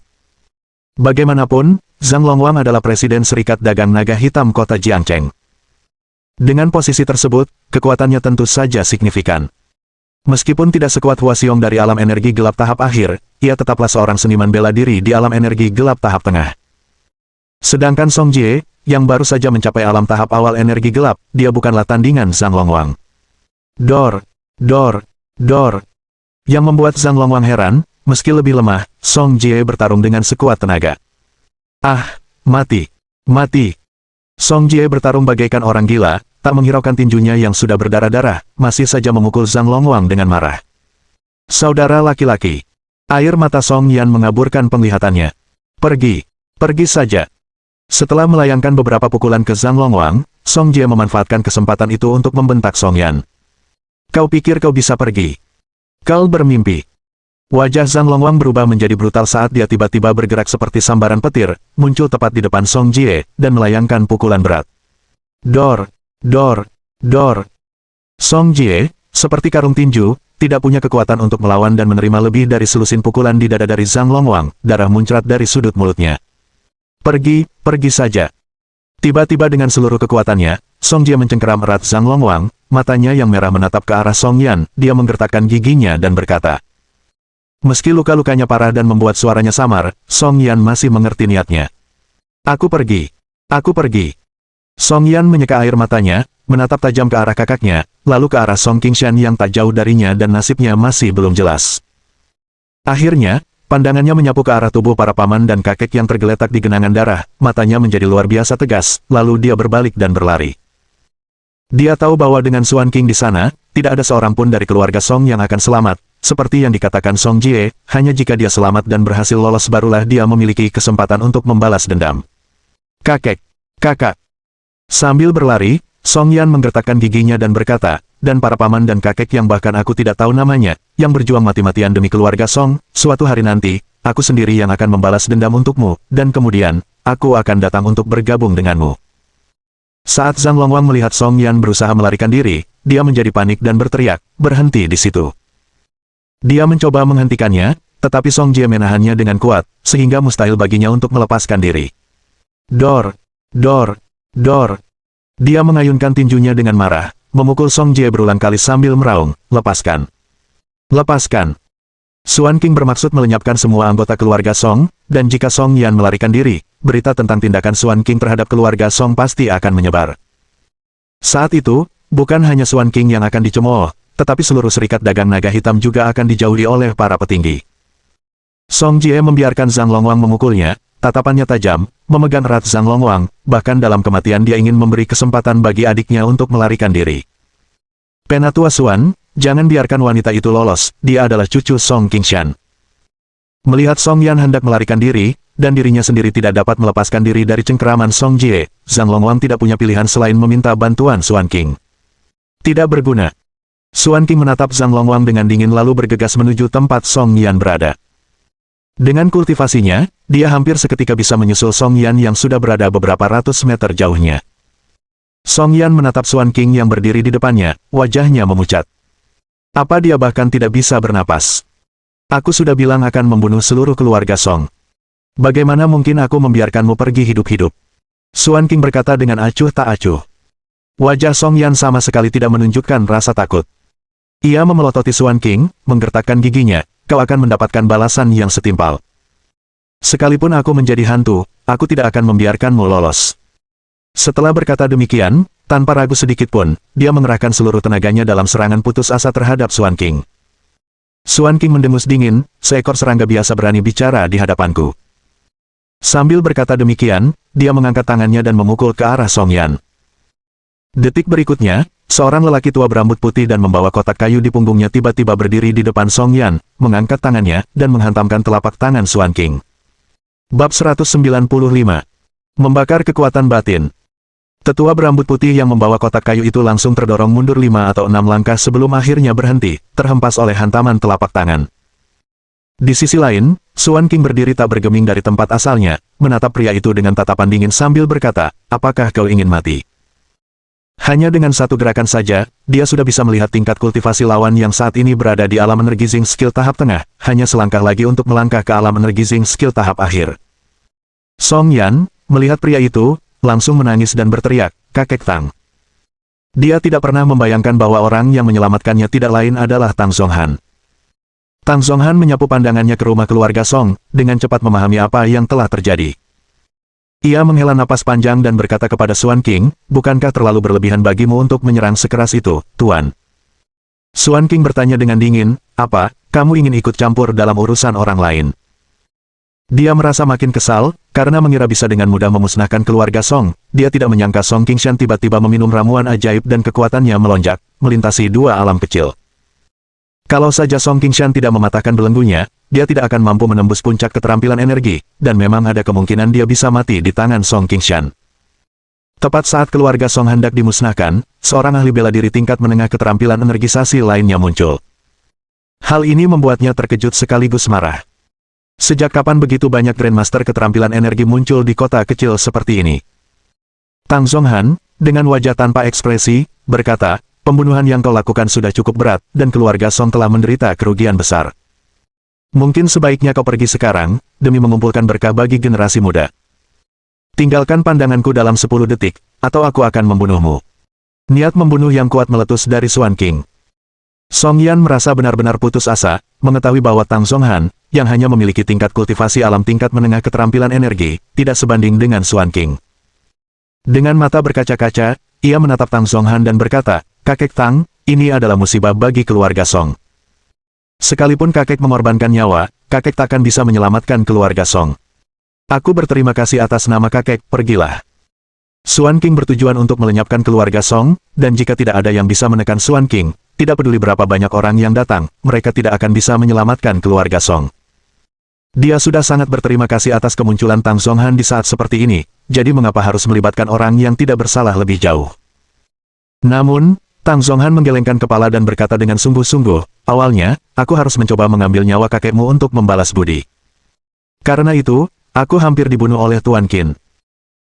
Bagaimanapun, Zhang Longuang adalah Presiden Serikat Dagang Naga Hitam Kota Jiangcheng. Dengan posisi tersebut, kekuatannya tentu saja signifikan. Meskipun tidak sekuat Hua Xiong dari alam energi gelap tahap akhir, ia tetaplah seorang seniman bela diri di alam energi gelap tahap tengah. Sedangkan Song Jie, yang baru saja mencapai alam tahap awal energi gelap, dia bukanlah tandingan Zhang Longuang. Dor, dor, dor. Yang membuat Zhang Longuang heran, meski lebih lemah, Song Jie bertarung dengan sekuat tenaga. Ah, mati, mati. Song Jie bertarung bagaikan orang gila, tak menghiraukan tinjunya yang sudah berdarah-darah, masih saja memukul Zhang Longuang dengan marah. Saudara laki-laki. Air mata Song Yan mengaburkan penglihatannya. Pergi, pergi saja. Setelah melayangkan beberapa pukulan ke Zhang Longuang, Song Jie memanfaatkan kesempatan itu untuk membentak Song Yan. Kau pikir kau bisa pergi? Kau bermimpi. Wajah Zhang Longwang berubah menjadi brutal saat dia tiba-tiba bergerak seperti sambaran petir, muncul tepat di depan Song Jie, dan melayangkan pukulan berat. Dor, dor, dor. Song Jie, seperti karung tinju, tidak punya kekuatan untuk melawan dan menerima lebih dari selusin pukulan di dada dari Zhang Longwang, darah muncrat dari sudut mulutnya. Pergi, pergi saja. Tiba-tiba dengan seluruh kekuatannya, Song Jie mencengkeram erat Zhang Longwang, matanya yang merah menatap ke arah Song Yan, dia menggertakkan giginya dan berkata. Meski luka-lukanya parah dan membuat suaranya samar, Song Yan masih mengerti niatnya. Aku pergi. Aku pergi. Song Yan menyeka air matanya, menatap tajam ke arah kakaknya, lalu ke arah Song Qingshan yang tak jauh darinya dan nasibnya masih belum jelas. Akhirnya, pandangannya menyapu ke arah tubuh para paman dan kakek yang tergeletak di genangan darah, matanya menjadi luar biasa tegas, lalu dia berbalik dan berlari. Dia tahu bahwa dengan Xuan Qing di sana, tidak ada seorang pun dari keluarga Song yang akan selamat. Seperti yang dikatakan Song Jie, hanya jika dia selamat dan berhasil lolos barulah dia memiliki kesempatan untuk membalas dendam. Kakek, kakak. Sambil berlari, Song Yan menggertakkan giginya dan berkata, dan para paman dan kakek yang bahkan aku tidak tahu namanya, yang berjuang mati-matian demi keluarga Song, suatu hari nanti, aku sendiri yang akan membalas dendam untukmu, dan kemudian, aku akan datang untuk bergabung denganmu. Saat Zhang Longwang melihat Song Yan berusaha melarikan diri, dia menjadi panik dan berteriak, berhenti di situ. Dia mencoba menghentikannya, tetapi Song Jie menahannya dengan kuat, sehingga mustahil baginya untuk melepaskan diri. Dor, dor, dor. Dia mengayunkan tinjunya dengan marah, memukul Song Jie berulang kali sambil meraung, lepaskan. Lepaskan. Xuan Qing bermaksud melenyapkan semua anggota keluarga Song, dan jika Song Yan melarikan diri, berita tentang tindakan Xuan Qing terhadap keluarga Song pasti akan menyebar. Saat itu, bukan hanya Xuan Qing yang akan dicemooh, tetapi seluruh serikat dagang naga hitam juga akan dijauhi oleh para petinggi. Song Jie membiarkan Zhang Longwang memukulnya, tatapannya tajam, memegang erat Zhang Longwang, bahkan dalam kematian dia ingin memberi kesempatan bagi adiknya untuk melarikan diri. Penatua Xuan, jangan biarkan wanita itu lolos, dia adalah cucu Song Qingshan. Melihat Song Yan hendak melarikan diri, dan dirinya sendiri tidak dapat melepaskan diri dari cengkeraman Song Jie, Zhang Longwang tidak punya pilihan selain meminta bantuan Xuan Qing. Tidak berguna. Xuan Qing menatap Zhang Longwang dengan dingin lalu bergegas menuju tempat Song Yan berada. Dengan kultivasinya, dia hampir seketika bisa menyusul Song Yan yang sudah berada beberapa ratus meter jauhnya. Song Yan menatap Xuan Qing yang berdiri di depannya, wajahnya memucat. Apa dia bahkan tidak bisa bernapas? Aku sudah bilang akan membunuh seluruh keluarga Song. Bagaimana mungkin aku membiarkanmu pergi hidup-hidup? Xuan Qing berkata dengan acuh tak acuh. Wajah Song Yan sama sekali tidak menunjukkan rasa takut. Ia memelototi Xuan Qing, menggertakkan giginya, kau akan mendapatkan balasan yang setimpal. Sekalipun aku menjadi hantu, aku tidak akan membiarkanmu lolos. Setelah berkata demikian, tanpa ragu sedikit pun, dia mengerahkan seluruh tenaganya dalam serangan putus asa terhadap Xuan Qing. Xuan Qing mendengus dingin, seekor serangga biasa berani bicara di hadapanku. Sambil berkata demikian, dia mengangkat tangannya dan memukul ke arah Song Yan. Detik berikutnya, seorang lelaki tua berambut putih dan membawa kotak kayu di punggungnya tiba-tiba berdiri di depan Song Yan, mengangkat tangannya, dan menghantamkan telapak tangan Xuan Qing. Bab 195. Membakar kekuatan batin. Tetua berambut putih yang membawa kotak kayu itu langsung terdorong mundur 5 atau 6 langkah sebelum akhirnya berhenti, terhempas oleh hantaman telapak tangan. Di sisi lain, Xuan Qing berdiri tak bergeming dari tempat asalnya, menatap pria itu dengan tatapan dingin sambil berkata, apakah kau ingin mati? Hanya dengan satu gerakan saja, dia sudah bisa melihat tingkat kultivasi lawan yang saat ini berada di alam energizing skill tahap tengah, hanya selangkah lagi untuk melangkah ke alam energizing skill tahap akhir. Song Yan, melihat pria itu, langsung menangis dan berteriak, kakek Tang. Dia tidak pernah membayangkan bahwa orang yang menyelamatkannya tidak lain adalah Tang Zhonghan. Tang Zhonghan menyapu pandangannya ke rumah keluarga Song, dengan cepat memahami apa yang telah terjadi. Ia menghela napas panjang dan berkata kepada Xuan Qing, bukankah terlalu berlebihan bagimu untuk menyerang sekeras itu, Tuan? Xuan Qing bertanya dengan dingin, apa, kamu ingin ikut campur dalam urusan orang lain? Dia merasa makin kesal, karena mengira bisa dengan mudah memusnahkan keluarga Song. Dia tidak menyangka Song Qingshan tiba-tiba meminum ramuan ajaib dan kekuatannya melonjak, melintasi dua alam kecil. Kalau saja Song Qingshan tidak mematahkan belenggunya, dia tidak akan mampu menembus puncak keterampilan energi, dan memang ada kemungkinan dia bisa mati di tangan Song Qingshan. Tepat saat keluarga Song hendak dimusnahkan, seorang ahli bela diri tingkat menengah keterampilan energisasi lainnya muncul. Hal ini membuatnya terkejut sekaligus marah. Sejak kapan begitu banyak Grandmaster keterampilan energi muncul di kota kecil seperti ini? Tang Zonghan, dengan wajah tanpa ekspresi, berkata, pembunuhan yang kau lakukan sudah cukup berat, dan keluarga Song telah menderita kerugian besar. Mungkin sebaiknya kau pergi sekarang, demi mengumpulkan berkah bagi generasi muda. Tinggalkan pandanganku dalam 10 detik, atau aku akan membunuhmu. Niat membunuh yang kuat meletus dari Xuan King. Song Yan merasa benar-benar putus asa, mengetahui bahwa Tang Zonghan, yang hanya memiliki tingkat kultivasi alam tingkat menengah keterampilan energi, tidak sebanding dengan Xuan King. Dengan mata berkaca-kaca, ia menatap Tang Zonghan dan berkata, kakek Tang, ini adalah musibah bagi keluarga Song. Sekalipun kakek mengorbankan nyawa, kakek takkan bisa menyelamatkan keluarga Song. Aku berterima kasih atas nama kakek, pergilah. Xuan King bertujuan untuk melenyapkan keluarga Song, dan jika tidak ada yang bisa menekan Xuan King, tidak peduli berapa banyak orang yang datang, mereka tidak akan bisa menyelamatkan keluarga Song. Dia sudah sangat berterima kasih atas kemunculan Tang Zonghan di saat seperti ini, jadi mengapa harus melibatkan orang yang tidak bersalah lebih jauh? Namun, Tang Zonghan menggelengkan kepala dan berkata dengan sungguh-sungguh, awalnya, aku harus mencoba mengambil nyawa kakekmu untuk membalas budi. Karena itu, aku hampir dibunuh oleh Tuan Qin.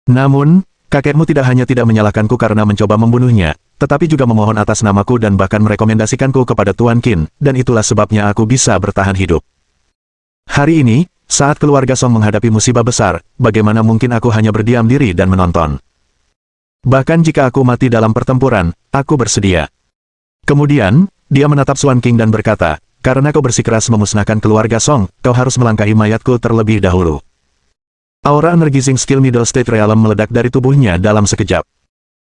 Namun, kakekmu tidak hanya tidak menyalahkanku karena mencoba membunuhnya, tetapi juga memohon atas namaku dan bahkan merekomendasikanku kepada Tuan Qin, dan itulah sebabnya aku bisa bertahan hidup. Hari ini, saat keluarga Song menghadapi musibah besar, bagaimana mungkin aku hanya berdiam diri dan menonton? Bahkan jika aku mati dalam pertempuran, aku bersedia. Kemudian, dia menatap Xuan King dan berkata, karena kau bersikeras memusnahkan keluarga Song, kau harus melangkahi mayatku terlebih dahulu. Aura energizing skill Middle State Realm meledak dari tubuhnya dalam sekejap.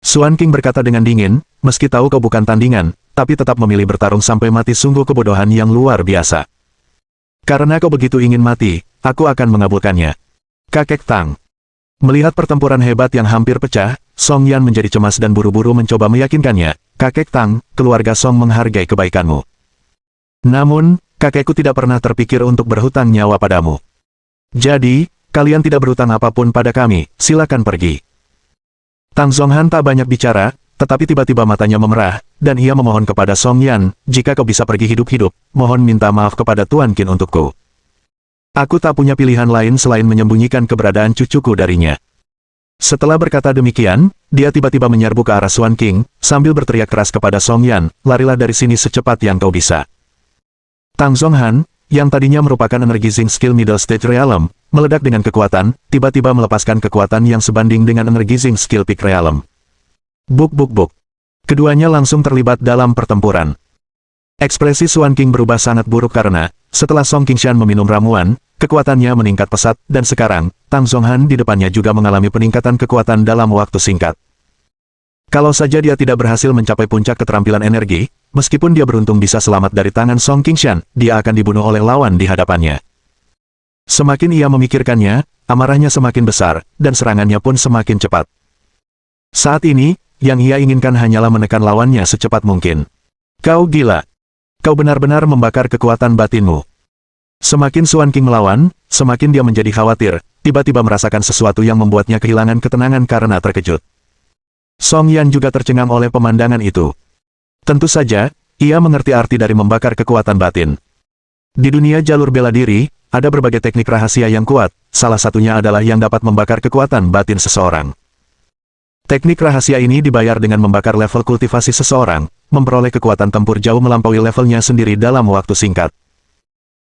Xuan King berkata dengan dingin, meski tahu kau bukan tandingan, tapi tetap memilih bertarung sampai mati sungguh kebodohan yang luar biasa. Karena kau begitu ingin mati, aku akan mengabulkannya. Kakek Tang. Melihat pertempuran hebat yang hampir pecah, Song Yan menjadi cemas dan buru-buru mencoba meyakinkannya, kakek Tang, keluarga Song menghargai kebaikanmu. Namun, kakekku tidak pernah terpikir untuk berhutang nyawa padamu. Jadi, kalian tidak berhutang apapun pada kami, silakan pergi. Tang Zonghan tak banyak bicara, tetapi tiba-tiba matanya memerah, dan ia memohon kepada Song Yan, jika kau bisa pergi hidup-hidup, mohon minta maaf kepada Tuan Qin untukku. Aku tak punya pilihan lain selain menyembunyikan keberadaan cucuku darinya. Setelah berkata demikian, dia tiba-tiba menyerbu ke arah Xuan King, sambil berteriak keras kepada Song Yan, larilah dari sini secepat yang kau bisa. Tang Zonghan, yang tadinya merupakan energizing skill Middle Stage Realm, meledak dengan kekuatan, tiba-tiba melepaskan kekuatan yang sebanding dengan energizing skill Peak Realm. Buk buk buk. Keduanya langsung terlibat dalam pertempuran. Ekspresi Xuan King berubah sangat buruk karena, setelah Song Qingshan meminum ramuan, kekuatannya meningkat pesat, dan sekarang, Tang Zonghan di depannya juga mengalami peningkatan kekuatan dalam waktu singkat. Kalau saja dia tidak berhasil mencapai puncak keterampilan energi, meskipun dia beruntung bisa selamat dari tangan Song Qingshan, dia akan dibunuh oleh lawan di hadapannya. Semakin ia memikirkannya, amarahnya semakin besar, dan serangannya pun semakin cepat. Saat ini, yang ia inginkan hanyalah menekan lawannya secepat mungkin. Kau gila. Kau benar-benar membakar kekuatan batinmu. Semakin Xuan King melawan, semakin dia menjadi khawatir, tiba-tiba merasakan sesuatu yang membuatnya kehilangan ketenangan karena terkejut. Song Yan juga tercengang oleh pemandangan itu. Tentu saja, ia mengerti arti dari membakar kekuatan batin. Di dunia jalur bela diri, ada berbagai teknik rahasia yang kuat, salah satunya adalah yang dapat membakar kekuatan batin seseorang. Teknik rahasia ini dibayar dengan membakar level kultivasi seseorang, memperoleh kekuatan tempur jauh melampaui levelnya sendiri dalam waktu singkat.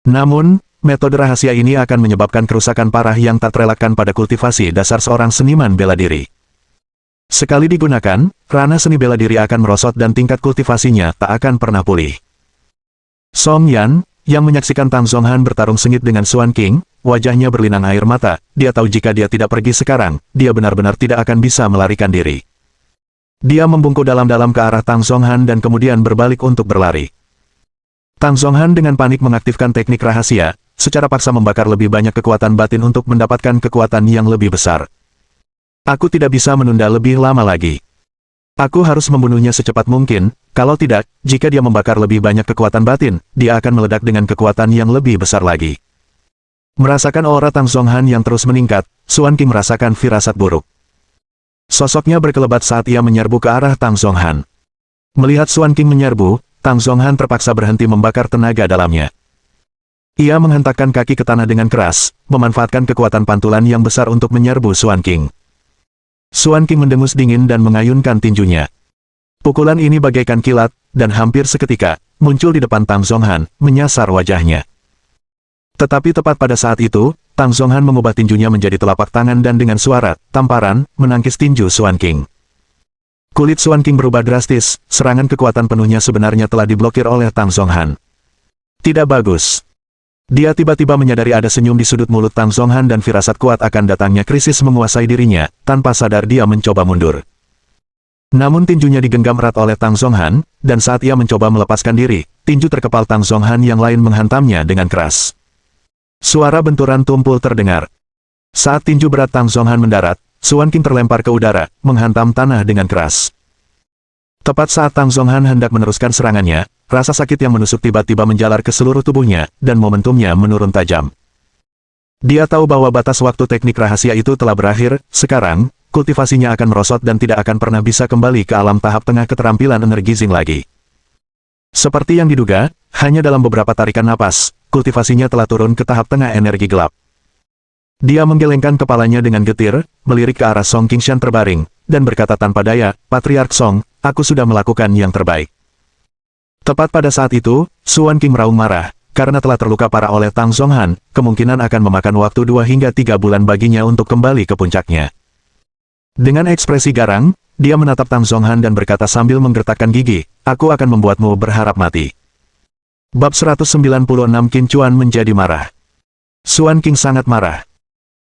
Namun, metode rahasia ini akan menyebabkan kerusakan parah yang tak terelakkan pada kultivasi dasar seorang seniman bela diri. Sekali digunakan, ranah seni bela diri akan merosot dan tingkat kultivasinya tak akan pernah pulih. Song Yan, yang menyaksikan Tang Zonghan bertarung sengit dengan Xuan King, wajahnya berlinang air mata, dia tahu jika dia tidak pergi sekarang, dia benar-benar tidak akan bisa melarikan diri. Dia membungkuk dalam-dalam ke arah Tang Zonghan dan kemudian berbalik untuk berlari. Tang Zonghan dengan panik mengaktifkan teknik rahasia, secara paksa membakar lebih banyak kekuatan batin untuk mendapatkan kekuatan yang lebih besar. Aku tidak bisa menunda lebih lama lagi. Aku harus membunuhnya secepat mungkin, kalau tidak, jika dia membakar lebih banyak kekuatan batin, dia akan meledak dengan kekuatan yang lebih besar lagi. Merasakan aura Tang Zonghan yang terus meningkat, Xuan King merasakan firasat buruk. Sosoknya berkelebat saat ia menyerbu ke arah Tang Zhonghan. Melihat Xuan King menyerbu, Tang Zhonghan terpaksa berhenti membakar tenaga dalamnya. Ia menghentakkan kaki ke tanah dengan keras, memanfaatkan kekuatan pantulan yang besar untuk menyerbu Xuan King. Xuan King mendengus dingin dan mengayunkan tinjunya. Pukulan ini bagaikan kilat, dan hampir seketika, muncul di depan Tang Zhonghan, menyasar wajahnya. Tetapi tepat pada saat itu, Tang Zhonghan mengubah tinjunya menjadi telapak tangan dan dengan suara tamparan, menangkis tinju Xuan King. Kulit Xuan King berubah drastis, serangan kekuatan penuhnya sebenarnya telah diblokir oleh Tang Zhonghan. Tidak bagus. Dia tiba-tiba menyadari ada senyum di sudut mulut Tang Zhonghan dan firasat kuat akan datangnya krisis menguasai dirinya, tanpa sadar dia mencoba mundur. Namun tinjunya digenggam erat oleh Tang Zhonghan, dan saat ia mencoba melepaskan diri, tinju terkepal Tang Zhonghan yang lain menghantamnya dengan keras. Suara benturan tumpul terdengar. Saat tinju berat Tang Zhonghan mendarat, Xuan King terlempar ke udara, menghantam tanah dengan keras. Tepat saat Tang Zhonghan hendak meneruskan serangannya, rasa sakit yang menusuk tiba-tiba menjalar ke seluruh tubuhnya, dan momentumnya menurun tajam. Dia tahu bahwa batas waktu teknik rahasia itu telah berakhir, sekarang, kultivasinya akan merosot dan tidak akan pernah bisa kembali ke alam tahap tengah keterampilan energi Xing lagi. Seperti yang diduga, hanya dalam beberapa tarikan napas, kultivasinya telah turun ke tahap tengah energi gelap. Dia menggelengkan kepalanya dengan getir, melirik ke arah Song Qingshan terbaring, dan berkata tanpa daya, Patriark Song, aku sudah melakukan yang terbaik. Tepat pada saat itu, Xuan King meraung marah, karena telah terluka parah oleh Tang Zhonghan, kemungkinan akan memakan waktu 2 hingga 3 bulan baginya untuk kembali ke puncaknya. Dengan ekspresi garang, dia menatap Tang Zhonghan dan berkata sambil menggertakkan gigi, aku akan membuatmu berharap mati. Bab 196 Qin Chuan menjadi marah. Xuan King sangat marah.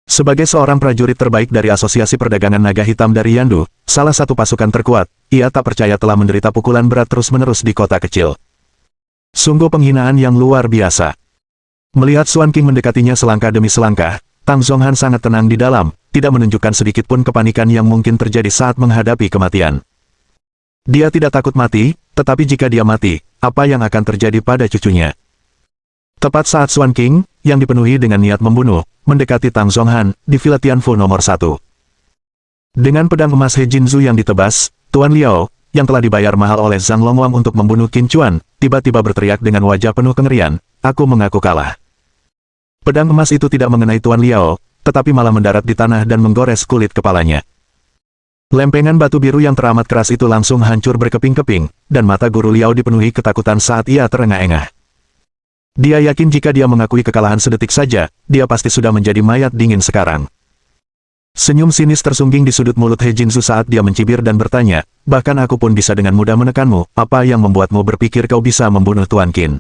Sebagai seorang prajurit terbaik dari Asosiasi Perdagangan Naga Hitam dari Yandu, salah satu pasukan terkuat, ia tak percaya telah menderita pukulan berat terus-menerus di kota kecil. Sungguh penghinaan yang luar biasa. Melihat Xuan King mendekatinya selangkah demi selangkah, Tang Zhonghan sangat tenang di dalam, tidak menunjukkan sedikit pun kepanikan yang mungkin terjadi saat menghadapi kematian. Dia tidak takut mati, tetapi jika dia mati, apa yang akan terjadi pada cucunya? Tepat saat Xuan King, yang dipenuhi dengan niat membunuh, mendekati Tang Zhonghan, di Villa Tianfu nomor 1. Dengan pedang emas He Jinzu yang ditebas, Tuan Liao, yang telah dibayar mahal oleh Zhang Longwang untuk membunuh Qin Chuan, tiba-tiba berteriak dengan wajah penuh kengerian, aku mengaku kalah. Pedang emas itu tidak mengenai Tuan Liao, tetapi malah mendarat di tanah dan menggores kulit kepalanya. Lempengan batu biru yang teramat keras itu langsung hancur berkeping-keping, dan mata Guru Liao dipenuhi ketakutan saat ia terengah-engah. Dia yakin jika dia mengakui kekalahan sedetik saja, dia pasti sudah menjadi mayat dingin sekarang. Senyum sinis tersungging di sudut mulut He Jinzu saat dia mencibir dan bertanya, bahkan aku pun bisa dengan mudah menekanmu, apa yang membuatmu berpikir kau bisa membunuh Tuan Qin?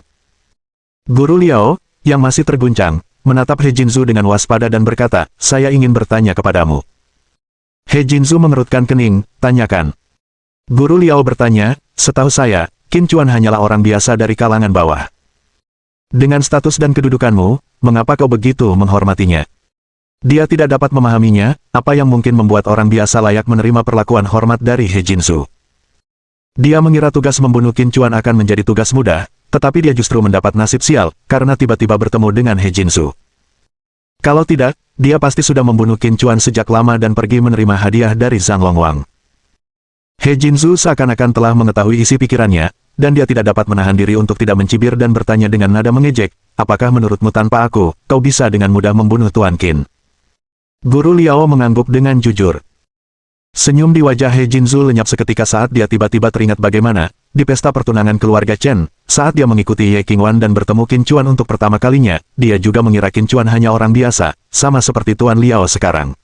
Guru Liao, yang masih terguncang, menatap He Jinzu dengan waspada dan berkata, saya ingin bertanya kepadamu. He Jinzu mengerutkan kening, tanyakan. Guru Liao bertanya, setahu saya, Qin Chuan hanyalah orang biasa dari kalangan bawah. Dengan status dan kedudukanmu, mengapa kau begitu menghormatinya? Dia tidak dapat memahaminya, apa yang mungkin membuat orang biasa layak menerima perlakuan hormat dari He Jinzu. Dia mengira tugas membunuh Qin Chuan akan menjadi tugas mudah, tetapi dia justru mendapat nasib sial, karena tiba-tiba bertemu dengan He Jinzu. Kalau tidak, dia pasti sudah membunuh Qin Chuan sejak lama dan pergi menerima hadiah dari Zhang Longwang. He Jinzu seakan-akan telah mengetahui isi pikirannya, dan dia tidak dapat menahan diri untuk tidak mencibir dan bertanya dengan nada mengejek, apakah menurutmu tanpa aku, kau bisa dengan mudah membunuh Tuan Qin? Guru Liao mengangguk dengan jujur. Senyum di wajah He Jinzu lenyap seketika saat dia tiba-tiba teringat bagaimana, di pesta pertunangan keluarga Chen, saat dia mengikuti Ye Qingwan dan bertemu Qin Chuan untuk pertama kalinya, dia juga mengira Qin Chuan hanya orang biasa, sama seperti Tuan Liao sekarang.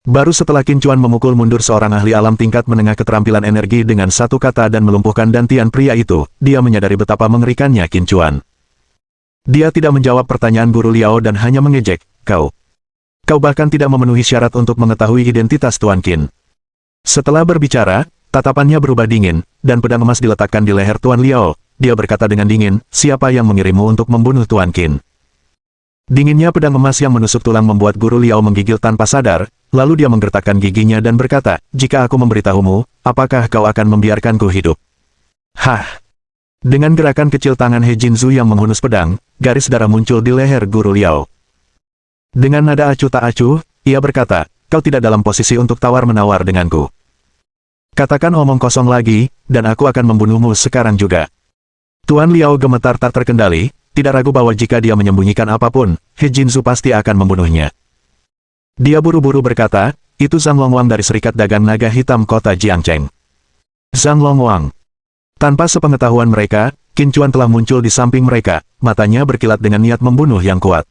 Baru setelah Qin Chuan memukul mundur seorang ahli alam tingkat menengah keterampilan energi dengan satu kata dan melumpuhkan dantian pria itu, dia menyadari betapa mengerikannya Qin Chuan. Dia tidak menjawab pertanyaan Guru Liao dan hanya mengejek, Kau bahkan tidak memenuhi syarat untuk mengetahui identitas Tuan Qin. Setelah berbicara, tatapannya berubah dingin, dan pedang emas diletakkan di leher Tuan Liao. Dia berkata dengan dingin, siapa yang mengirimmu untuk membunuh Tuan Qin? Dinginnya pedang emas yang menusuk tulang membuat Guru Liao menggigil tanpa sadar, lalu dia menggertakkan giginya dan berkata, jika aku memberitahumu, apakah kau akan membiarkanku hidup? Hah! Dengan gerakan kecil tangan He Jinzu yang menghunus pedang, garis darah muncul di leher Guru Liao. Dengan nada acuh tak acuh, ia berkata, kau tidak dalam posisi untuk tawar-menawar denganku. Katakan omong kosong lagi, dan aku akan membunuhmu sekarang juga. Tuan Liao gemetar tak terkendali, tidak ragu bahwa jika dia menyembunyikan apapun, He Jinzu pasti akan membunuhnya. Dia buru-buru berkata, itu Zhang Longwang dari Serikat Dagang Naga Hitam Kota Jiangcheng. Zhang Longwang. Tanpa sepengetahuan mereka, Qin Chuan telah muncul di samping mereka, matanya berkilat dengan niat membunuh yang kuat.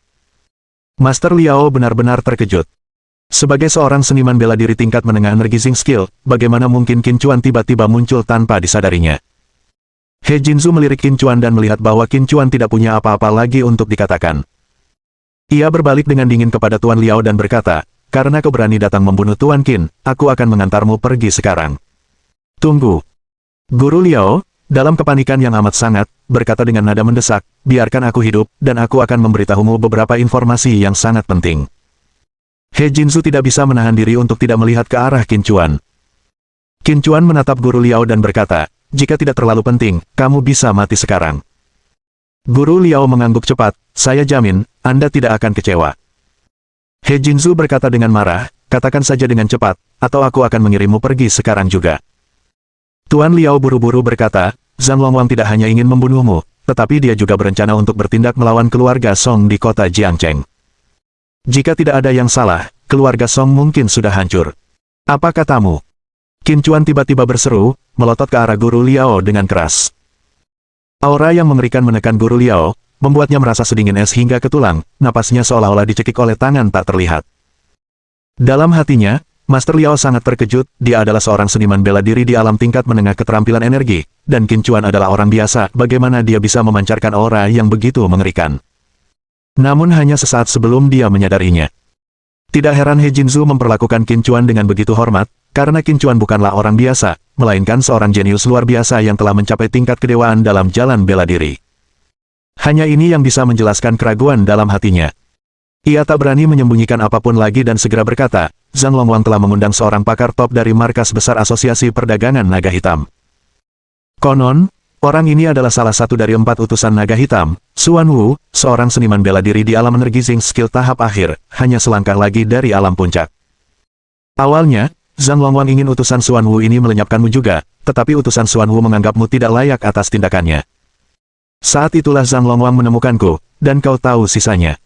Master Liao benar-benar terkejut. Sebagai seorang seniman bela diri tingkat menengah energizing skill, bagaimana mungkin Qin Chuan tiba-tiba muncul tanpa disadarinya? He Jinzu melirik Qin Chuan dan melihat bahwa Qin Chuan tidak punya apa-apa lagi untuk dikatakan. Ia berbalik dengan dingin kepada Tuan Liao dan berkata, karena kau berani datang membunuh Tuan Qin, aku akan mengantarmu pergi sekarang. Tunggu. Guru Liao, dalam kepanikan yang amat sangat, berkata dengan nada mendesak, biarkan aku hidup, dan aku akan memberitahumu beberapa informasi yang sangat penting. He Jinzu tidak bisa menahan diri untuk tidak melihat ke arah Qin Chuan. Qin Chuan menatap Guru Liao dan berkata, jika tidak terlalu penting, kamu bisa mati sekarang. Guru Liao mengangguk cepat, saya jamin, Anda tidak akan kecewa. He Jinzu berkata dengan marah, katakan saja dengan cepat, atau aku akan mengirimmu pergi sekarang juga. Tuan Liao buru-buru berkata, Zhang Longwang tidak hanya ingin membunuhmu, tetapi dia juga berencana untuk bertindak melawan keluarga Song di kota Jiangcheng. Jika tidak ada yang salah, keluarga Song mungkin sudah hancur. Apa katamu? Qin Chuan tiba-tiba berseru, melotot ke arah Guru Liao dengan keras. Aura yang mengerikan menekan Guru Liao, membuatnya merasa sedingin es hingga ke tulang, napasnya seolah-olah dicekik oleh tangan tak terlihat. Dalam hatinya, Master Liao sangat terkejut, dia adalah seorang seniman bela diri di alam tingkat menengah keterampilan energi, dan Qin Chuan adalah orang biasa, bagaimana dia bisa memancarkan aura yang begitu mengerikan. Namun hanya sesaat sebelum dia menyadarinya. Tidak heran He Jinzu memperlakukan Qin Chuan dengan begitu hormat, karena Qin Chuan bukanlah orang biasa, melainkan seorang jenius luar biasa yang telah mencapai tingkat kedewaan dalam jalan bela diri. Hanya ini yang bisa menjelaskan keraguan dalam hatinya. Ia tak berani menyembunyikan apapun lagi dan segera berkata, Zhang Longwang telah mengundang seorang pakar top dari markas besar Asosiasi Perdagangan Naga Hitam. Konon, orang ini adalah salah satu dari 4 utusan Naga Hitam, Xuan Wu, seorang seniman bela diri di alam energizing skill tahap akhir, hanya selangkah lagi dari alam puncak. Awalnya, Zhang Longwang ingin utusan Xuan Wu ini melenyapkanmu juga, tetapi utusan Xuan Wu menganggapmu tidak layak atas tindakannya. Saat itulah Zhang Longwang menemukanku, dan kau tahu sisanya.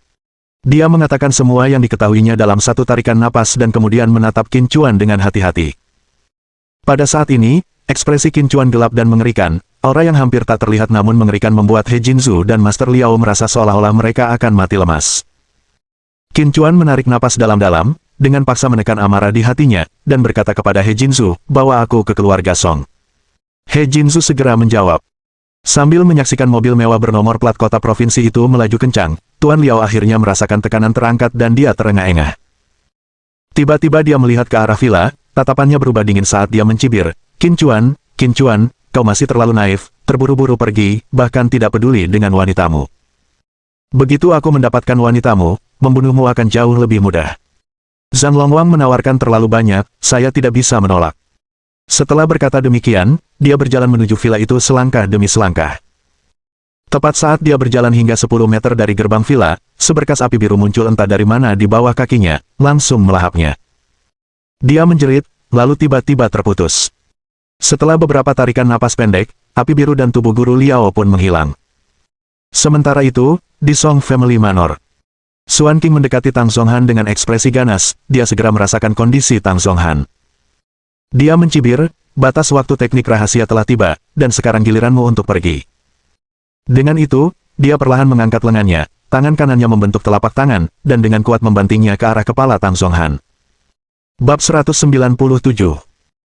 Dia mengatakan semua yang diketahuinya dalam satu tarikan napas dan kemudian menatap Qin Chuan dengan hati-hati. Pada saat ini, ekspresi Qin Chuan gelap dan mengerikan, aura yang hampir tak terlihat namun mengerikan membuat He Jinzu dan Master Liao merasa seolah-olah mereka akan mati lemas. Qin Chuan menarik napas dalam-dalam, dengan paksa menekan amarah di hatinya, dan berkata kepada He Jinzu, bawa aku ke keluarga Song. He Jinzu segera menjawab. Sambil menyaksikan mobil mewah bernomor plat kota provinsi itu melaju kencang, Tuan Liao akhirnya merasakan tekanan terangkat dan dia terengah-engah. Tiba-tiba dia melihat ke arah villa, tatapannya berubah dingin saat dia mencibir, Qin Chuan, kau masih terlalu naif, terburu-buru pergi, bahkan tidak peduli dengan wanitamu. Begitu aku mendapatkan wanitamu, membunuhmu akan jauh lebih mudah. Zhang Longwang menawarkan terlalu banyak, saya tidak bisa menolak. Setelah berkata demikian, dia berjalan menuju villa itu selangkah demi selangkah. Tepat saat dia berjalan hingga 10 meter dari gerbang villa, seberkas api biru muncul entah dari mana di bawah kakinya, langsung melahapnya. Dia menjerit, lalu tiba-tiba terputus. Setelah beberapa tarikan napas pendek, api biru dan tubuh Guru Liao pun menghilang. Sementara itu, di Song Family Manor, Xuan Qing mendekati Tang Zhonghan dengan ekspresi ganas, dia segera merasakan kondisi Tang Zhonghan. Dia mencibir, batas waktu teknik rahasia telah tiba, dan sekarang giliranmu untuk pergi. Dengan itu, dia perlahan mengangkat lengannya, tangan kanannya membentuk telapak tangan, dan dengan kuat membantingnya ke arah kepala Tang Zhonghan. Bab 197.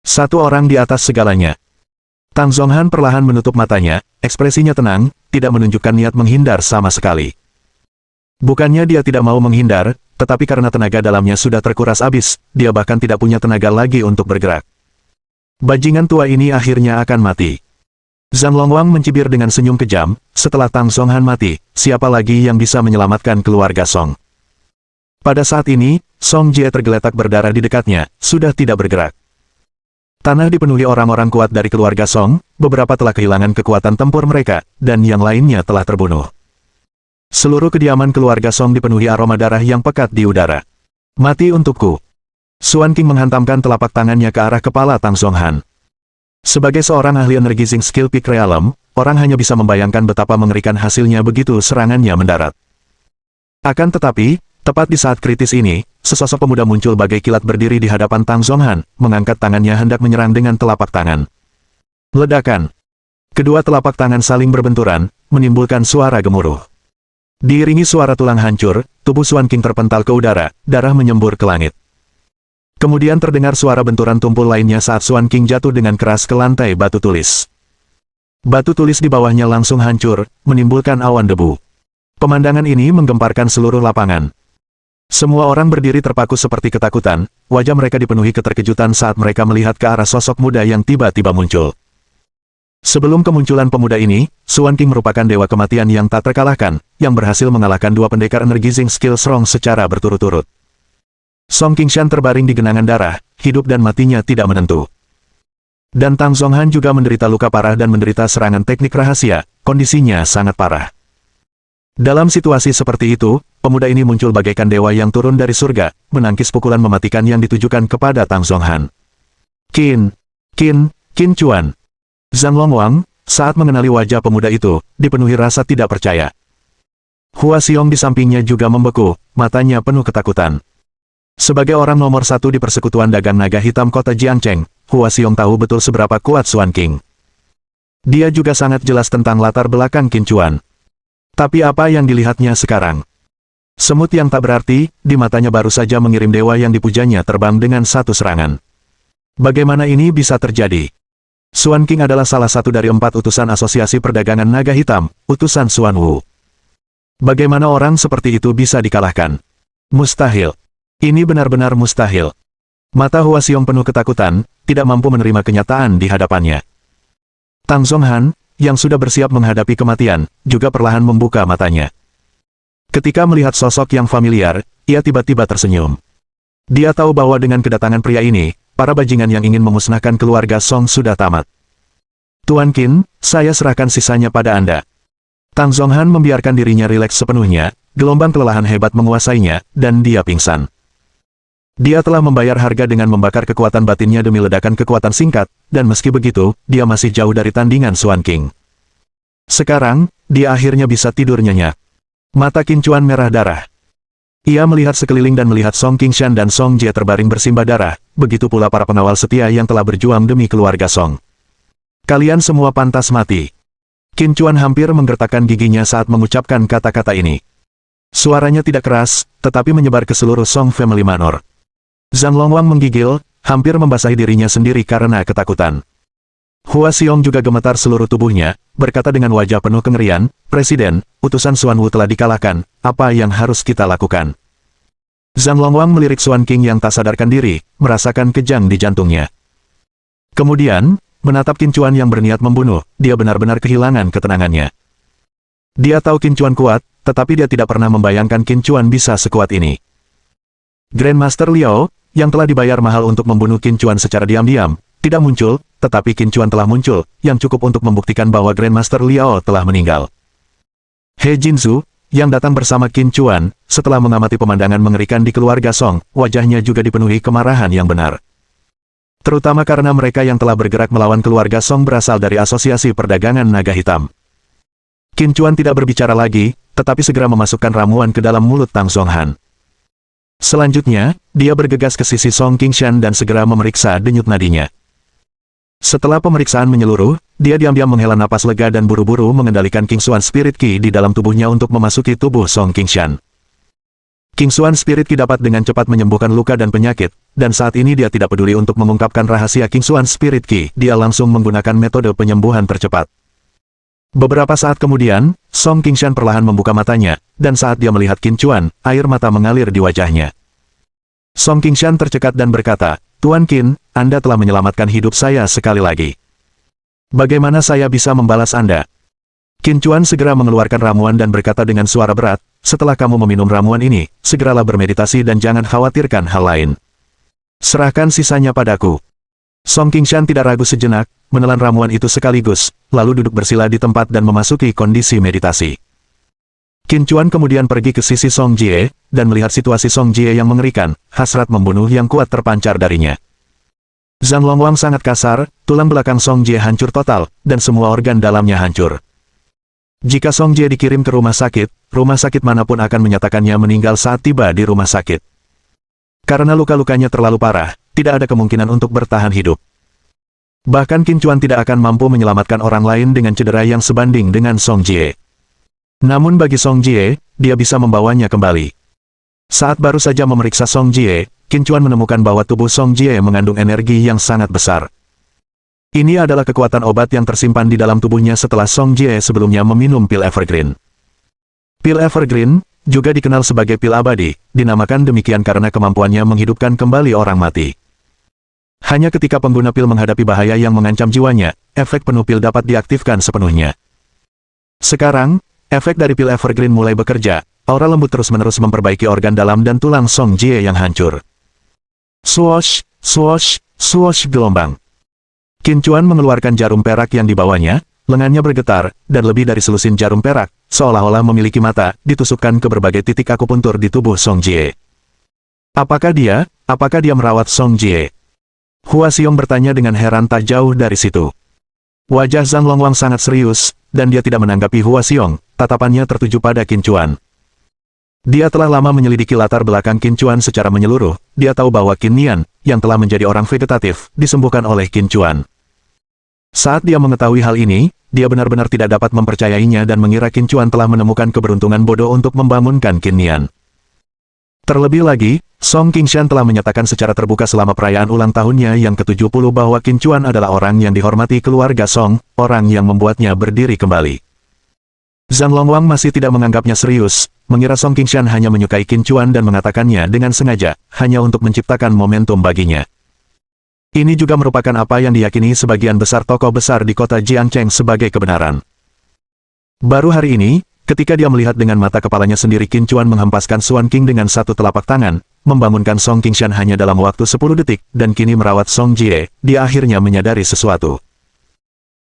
Satu orang di atas segalanya. Tang Zhonghan perlahan menutup matanya, ekspresinya tenang, tidak menunjukkan niat menghindar sama sekali. Bukannya dia tidak mau menghindar, tetapi karena tenaga dalamnya sudah terkuras habis, dia bahkan tidak punya tenaga lagi untuk bergerak. Bajingan tua ini akhirnya akan mati. Zhang Longwang mencibir dengan senyum kejam, setelah Tang Zhonghan mati, siapa lagi yang bisa menyelamatkan keluarga Song? Pada saat ini, Song Jie tergeletak berdarah di dekatnya, sudah tidak bergerak. Tanah dipenuhi orang-orang kuat dari keluarga Song, beberapa telah kehilangan kekuatan tempur mereka, dan yang lainnya telah terbunuh. Seluruh kediaman keluarga Song dipenuhi aroma darah yang pekat di udara. Mati untukku. Xuan King menghantamkan telapak tangannya ke arah kepala Tang Zonghan. Sebagai seorang ahli energizing skill Peak Realm, orang hanya bisa membayangkan betapa mengerikan hasilnya begitu serangannya mendarat. Akan tetapi, tepat di saat kritis ini, sesosok pemuda muncul bagai kilat berdiri di hadapan Tang Zonghan, mengangkat tangannya hendak menyerang dengan telapak tangan. Ledakan. Kedua telapak tangan saling berbenturan, menimbulkan suara gemuruh. Diiringi suara tulang hancur, tubuh Xuan King terpental ke udara, darah menyembur ke langit. Kemudian terdengar suara benturan tumpul lainnya saat Xuan King jatuh dengan keras ke lantai batu tulis. Batu tulis di bawahnya langsung hancur, menimbulkan awan debu. Pemandangan ini menggemparkan seluruh lapangan. Semua orang berdiri terpaku seperti ketakutan, wajah mereka dipenuhi keterkejutan saat mereka melihat ke arah sosok muda yang tiba-tiba muncul. Sebelum kemunculan pemuda ini, Xuan King merupakan dewa kematian yang tak terkalahkan, yang berhasil mengalahkan dua pendekar energizing skill strong secara berturut-turut. Song Qingshan terbaring di genangan darah, hidup dan matinya tidak menentu. Dan Tang Zonghan juga menderita luka parah dan menderita serangan teknik rahasia, kondisinya sangat parah. Dalam situasi seperti itu, pemuda ini muncul bagaikan dewa yang turun dari surga, menangkis pukulan mematikan yang ditujukan kepada Tang Zonghan. Qin Chuan. Zhang Longwang, saat mengenali wajah pemuda itu, dipenuhi rasa tidak percaya. Hua Xiong di sampingnya juga membeku, matanya penuh ketakutan. Sebagai orang nomor satu di persekutuan dagang naga hitam kota Jiangcheng, Hua Xiong tahu betul seberapa kuat Xuan King. Dia juga sangat jelas tentang latar belakang Qin Chuan. Tapi apa yang dilihatnya sekarang? Semut yang tak berarti, di matanya baru saja mengirim dewa yang dipujanya terbang dengan satu serangan. Bagaimana ini bisa terjadi? Xuan King adalah salah satu dari 4 utusan asosiasi perdagangan naga hitam, utusan Xuan Wu. Bagaimana orang seperti itu bisa dikalahkan? Mustahil. Ini benar-benar mustahil. Mata Hua Xiong penuh ketakutan, tidak mampu menerima kenyataan di hadapannya. Tang Zonghan, yang sudah bersiap menghadapi kematian, juga perlahan membuka matanya. Ketika melihat sosok yang familiar, ia tiba-tiba tersenyum. Dia tahu bahwa dengan kedatangan pria ini, para bajingan yang ingin memusnahkan keluarga Song sudah tamat. Tuan Qin, saya serahkan sisanya pada Anda. Tang Zonghan membiarkan dirinya rileks sepenuhnya, gelombang kelelahan hebat menguasainya, dan dia pingsan. Dia telah membayar harga dengan membakar kekuatan batinnya demi ledakan kekuatan singkat, dan meski begitu, dia masih jauh dari tandingan Xuan King. Sekarang, dia akhirnya bisa tidur nyenyak. Mata Qin Chuan merah darah. Ia melihat sekeliling dan melihat Song Qingshan dan Song Jie terbaring bersimbah darah, begitu pula para pengawal setia yang telah berjuang demi keluarga Song. Kalian semua pantas mati. Qin Chuan hampir menggertakkan giginya saat mengucapkan kata-kata ini. Suaranya tidak keras, tetapi menyebar ke seluruh Song Family Manor. Zhang Longwang menggigil, hampir membasahi dirinya sendiri karena ketakutan. Hua Xiong juga gemetar seluruh tubuhnya, berkata dengan wajah penuh kengerian, "Presiden, utusan Xuan Wu telah dikalahkan, apa yang harus kita lakukan?" Zhang Longwang melirik Xuan King yang tak sadarkan diri, merasakan kejang di jantungnya. Kemudian, menatap Qin Chuan yang berniat membunuh, dia benar-benar kehilangan ketenangannya. Dia tahu Qin Chuan kuat, tetapi dia tidak pernah membayangkan Qin Chuan bisa sekuat ini. Grandmaster Liao, yang telah dibayar mahal untuk membunuh Qin Chuan secara diam-diam, tidak muncul, tetapi Qin Chuan telah muncul, yang cukup untuk membuktikan bahwa Grandmaster Liao telah meninggal. He Jinzu, yang datang bersama Qin Chuan, setelah mengamati pemandangan mengerikan di keluarga Song, wajahnya juga dipenuhi kemarahan yang benar. Terutama karena mereka yang telah bergerak melawan keluarga Song berasal dari Asosiasi Perdagangan Naga Hitam. Qin Chuan tidak berbicara lagi, tetapi segera memasukkan ramuan ke dalam mulut Tang Zonghan. Selanjutnya, dia bergegas ke sisi Song Qingshan dan segera memeriksa denyut nadinya. Setelah pemeriksaan menyeluruh, dia diam-diam menghela napas lega dan buru-buru mengendalikan King Xuan Spirit Ki di dalam tubuhnya untuk memasuki tubuh Song Qingshan. King Xuan Spirit Ki dapat dengan cepat menyembuhkan luka dan penyakit, dan saat ini dia tidak peduli untuk mengungkapkan rahasia King Xuan Spirit Ki, dia langsung menggunakan metode penyembuhan tercepat. Beberapa saat kemudian, Song Qingshan perlahan membuka matanya, dan saat dia melihat Qin Chuan, air mata mengalir di wajahnya. Song Qingshan tercekat dan berkata, "Tuan Qin, Anda telah menyelamatkan hidup saya sekali lagi. Bagaimana saya bisa membalas Anda?" Qin Chuan segera mengeluarkan ramuan dan berkata dengan suara berat, "Setelah kamu meminum ramuan ini, segeralah bermeditasi dan jangan khawatirkan hal lain. Serahkan sisanya padaku." Song Qingshan tidak ragu sejenak, menelan ramuan itu sekaligus, lalu duduk bersila di tempat dan memasuki kondisi meditasi. Qin Chuan kemudian pergi ke sisi Song Jie, dan melihat situasi Song Jie yang mengerikan, hasrat membunuh yang kuat terpancar darinya. Zhang Longwang sangat kasar, tulang belakang Song Jie hancur total, dan semua organ dalamnya hancur. Jika Song Jie dikirim ke rumah sakit manapun akan menyatakannya meninggal saat tiba di rumah sakit. Karena luka-lukanya terlalu parah, tidak ada kemungkinan untuk bertahan hidup. Bahkan Qin Chuan tidak akan mampu menyelamatkan orang lain dengan cedera yang sebanding dengan Song Jie. Namun bagi Song Jie, dia bisa membawanya kembali. Saat baru saja memeriksa Song Jie, Qin Chuan menemukan bahwa tubuh Song Jie mengandung energi yang sangat besar. Ini adalah kekuatan obat yang tersimpan di dalam tubuhnya setelah Song Jie sebelumnya meminum pil Evergreen. Pil Evergreen, juga dikenal sebagai pil abadi, dinamakan demikian karena kemampuannya menghidupkan kembali orang mati. Hanya ketika pengguna pil menghadapi bahaya yang mengancam jiwanya, efek penuh pil dapat diaktifkan sepenuhnya. Sekarang, efek dari pil Evergreen mulai bekerja, aura lembut terus-menerus memperbaiki organ dalam dan tulang Song Jie yang hancur. Swoosh, swoosh, swoosh gelombang. Qin Chuan mengeluarkan jarum perak yang dibawanya, lengannya bergetar, dan lebih dari selusin jarum perak, seolah-olah memiliki mata, ditusukkan ke berbagai titik akupuntur di tubuh Song Jie. Apakah dia merawat Song Jie? Hua Xiong bertanya dengan heran tak jauh dari situ. Wajah Zhang Longwang sangat serius, dan dia tidak menanggapi Hua Xiong, tatapannya tertuju pada Qin Chuan. Dia telah lama menyelidiki latar belakang Qin Chuan secara menyeluruh, dia tahu bahwa Qin Nian, yang telah menjadi orang vegetatif, disembuhkan oleh Qin Chuan. Saat dia mengetahui hal ini, dia benar-benar tidak dapat mempercayainya dan mengira Qin Chuan telah menemukan keberuntungan bodoh untuk membangunkan Qin Nian. Terlebih lagi, Song Qingshan telah menyatakan secara terbuka selama perayaan ulang tahunnya yang ke-70 bahwa Qin Chuan adalah orang yang dihormati keluarga Song, orang yang membuatnya berdiri kembali. Zhang Longwang masih tidak menganggapnya serius, mengira Song Qingshan hanya menyukai Qin Chuan dan mengatakannya dengan sengaja, hanya untuk menciptakan momentum baginya. Ini juga merupakan apa yang diyakini sebagian besar tokoh besar di kota Jiangcheng sebagai kebenaran. Baru hari ini, ketika dia melihat dengan mata kepalanya sendiri Qin Chuan menghempaskan Xuan King dengan satu telapak tangan, membangunkan Song Qingshan hanya dalam waktu 10 detik, dan kini merawat Song Jie, dia akhirnya menyadari sesuatu.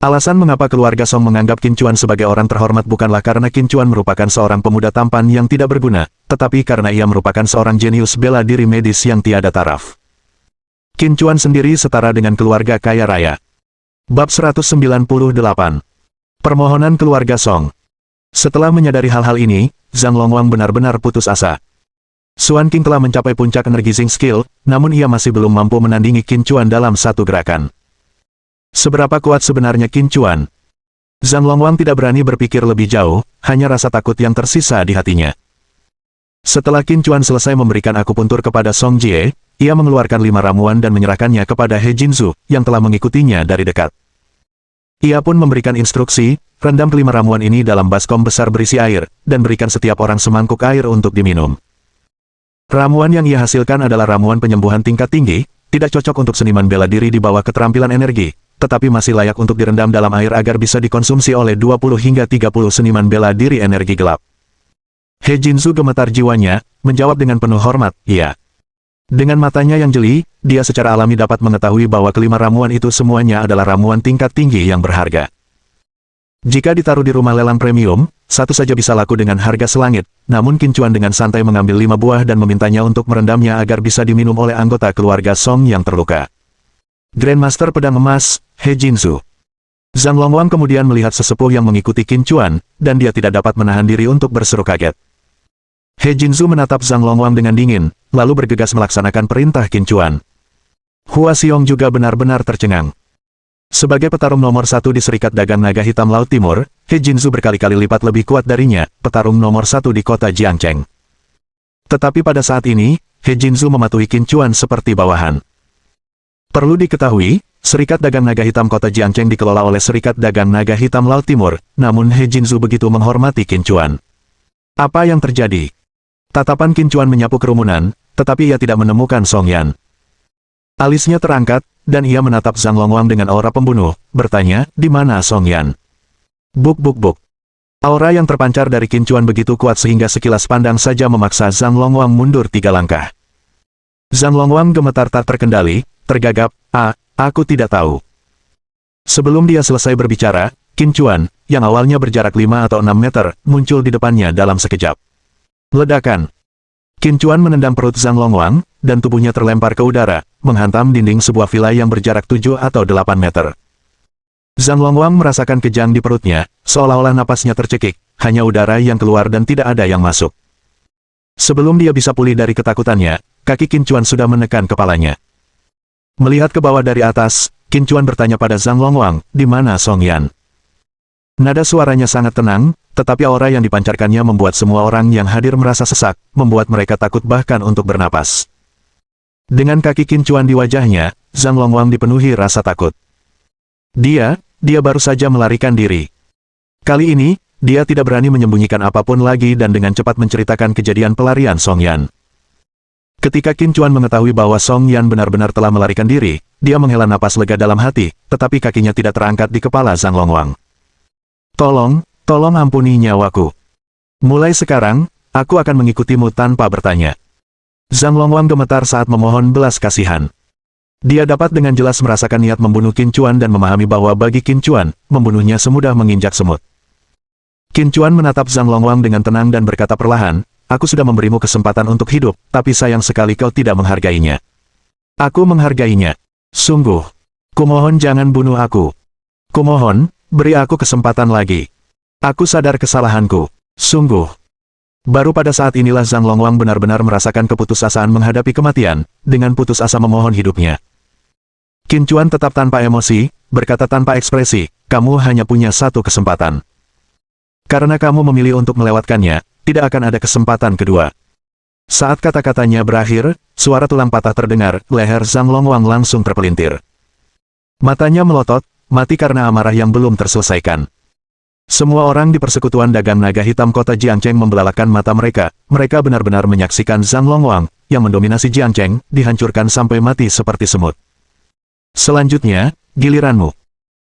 Alasan mengapa keluarga Song menganggap Qin Chuan sebagai orang terhormat bukanlah karena Qin Chuan merupakan seorang pemuda tampan yang tidak berguna, tetapi karena ia merupakan seorang jenius bela diri medis yang tiada taraf. Qin Chuan sendiri setara dengan keluarga kaya raya. Bab 198. Permohonan keluarga Song. Setelah menyadari hal-hal ini, Zhang Longwang benar-benar putus asa. Xuan King telah mencapai puncak energizing skill, namun ia masih belum mampu menandingi Qin Chuan dalam satu gerakan. Seberapa kuat sebenarnya Qin Chuan? Zhang Longwang tidak berani berpikir lebih jauh, hanya rasa takut yang tersisa di hatinya. Setelah Qin Chuan selesai memberikan akupuntur kepada Song Jie, ia mengeluarkan 5 ramuan dan menyerahkannya kepada He Jinzu, yang telah mengikutinya dari dekat. Ia pun memberikan instruksi, rendam ke 5 ramuan ini dalam baskom besar berisi air, dan berikan setiap orang semangkuk air untuk diminum. Ramuan yang ia hasilkan adalah ramuan penyembuhan tingkat tinggi, tidak cocok untuk seniman bela diri di bawah keterampilan energi, tetapi masih layak untuk direndam dalam air agar bisa dikonsumsi oleh 20 hingga 30 seniman bela diri energi gelap. He Jinzu gemetar jiwanya, menjawab dengan penuh hormat, iya. Dengan matanya yang jeli, dia secara alami dapat mengetahui bahwa kelima ramuan itu semuanya adalah ramuan tingkat tinggi yang berharga. Jika ditaruh di rumah lelang premium, satu saja bisa laku dengan harga selangit, namun Qin Chuan dengan santai mengambil 5 buah dan memintanya untuk merendamnya agar bisa diminum oleh anggota keluarga Song yang terluka. Grandmaster Pedang Emas, He Jinzu. Zhang Longwang kemudian melihat sesepuh yang mengikuti Qin Chuan, dan dia tidak dapat menahan diri untuk berseru kaget. He Jinzu menatap Zhang Longwang dengan dingin, lalu bergegas melaksanakan perintah Qin Chuan. Hua Xiong juga benar-benar tercengang. Sebagai petarung nomor 1 di Serikat Dagang Naga Hitam Laut Timur, He Jinzu berkali-kali lipat lebih kuat darinya, petarung nomor 1 di kota Jiangcheng. Tetapi pada saat ini, He Jinzu mematuhi Qin Chuan seperti bawahan. Perlu diketahui, Serikat Dagang Naga Hitam kota Jiangcheng dikelola oleh Serikat Dagang Naga Hitam Laut Timur, namun He Jinzu begitu menghormati Qin Chuan. Apa yang terjadi? Tatapan Qin Chuan menyapu kerumunan, tetapi ia tidak menemukan Song Yan. Alisnya terangkat, dan ia menatap Zhang Longwang dengan aura pembunuh, bertanya, di mana Song Yan? Buk buk buk. Aura yang terpancar dari Qin Chuan begitu kuat sehingga sekilas pandang saja memaksa Zhang Longwang mundur 3 langkah. Zhang Longwang gemetar tak terkendali, tergagap, aku tidak tahu. Sebelum dia selesai berbicara, Qin Chuan, yang awalnya berjarak 5 atau 6 meter, muncul di depannya dalam sekejap. Ledakan. Qin Chuan menendang perut Zhang Longyang, dan tubuhnya terlempar ke udara, menghantam dinding sebuah villa yang berjarak 7 atau 8 meter. Zhang Longyang merasakan kejang di perutnya, seolah-olah napasnya tercekik, hanya udara yang keluar dan tidak ada yang masuk. Sebelum dia bisa pulih dari ketakutannya, kaki Qin Chuan sudah menekan kepalanya. Melihat ke bawah dari atas, Qin Chuan bertanya pada Zhang Longyang, di mana Song Yan? Nada suaranya sangat tenang, tetapi aura yang dipancarkannya membuat semua orang yang hadir merasa sesak, membuat mereka takut bahkan untuk bernapas. Dengan kaki Qin Chuan di wajahnya, Zhang Longyang dipenuhi rasa takut. Dia baru saja melarikan diri. Kali ini, dia tidak berani menyembunyikan apapun lagi dan dengan cepat menceritakan kejadian pelarian Song Yan. Ketika Qin Chuan mengetahui bahwa Song Yan benar-benar telah melarikan diri, dia menghela napas lega dalam hati, tetapi kakinya tidak terangkat di kepala Zhang Longyang. Tolong ampuni nyawaku. Mulai sekarang, aku akan mengikutimu tanpa bertanya. Zhang Longyang gemetar saat memohon belas kasihan. Dia dapat dengan jelas merasakan niat membunuh Qin Chuan dan memahami bahwa bagi Qin Chuan, membunuhnya semudah menginjak semut. Qin Chuan menatap Zhang Longyang dengan tenang dan berkata perlahan, aku sudah memberimu kesempatan untuk hidup, tapi sayang sekali kau tidak menghargainya. Aku menghargainya. Sungguh. Kumohon jangan bunuh aku. Kumohon, beri aku kesempatan lagi. Aku sadar kesalahanku. Sungguh. Baru pada saat inilah Zhang Longyang benar-benar merasakan keputusasaan menghadapi kematian, dengan putus asa memohon hidupnya. Qin Chuan tetap tanpa emosi, berkata tanpa ekspresi, kamu hanya punya satu kesempatan. Karena kamu memilih untuk melewatkannya, tidak akan ada kesempatan kedua. Saat kata-katanya berakhir, suara tulang patah terdengar, leher Zhang Longyang langsung terpelintir. Matanya melotot, mati karena amarah yang belum terselesaikan. Semua orang di persekutuan dagang naga hitam kota Jiangcheng membelalakan mata mereka, mereka benar-benar menyaksikan Zhang Longyang, yang mendominasi Jiangcheng, dihancurkan sampai mati seperti semut. Selanjutnya, giliranmu.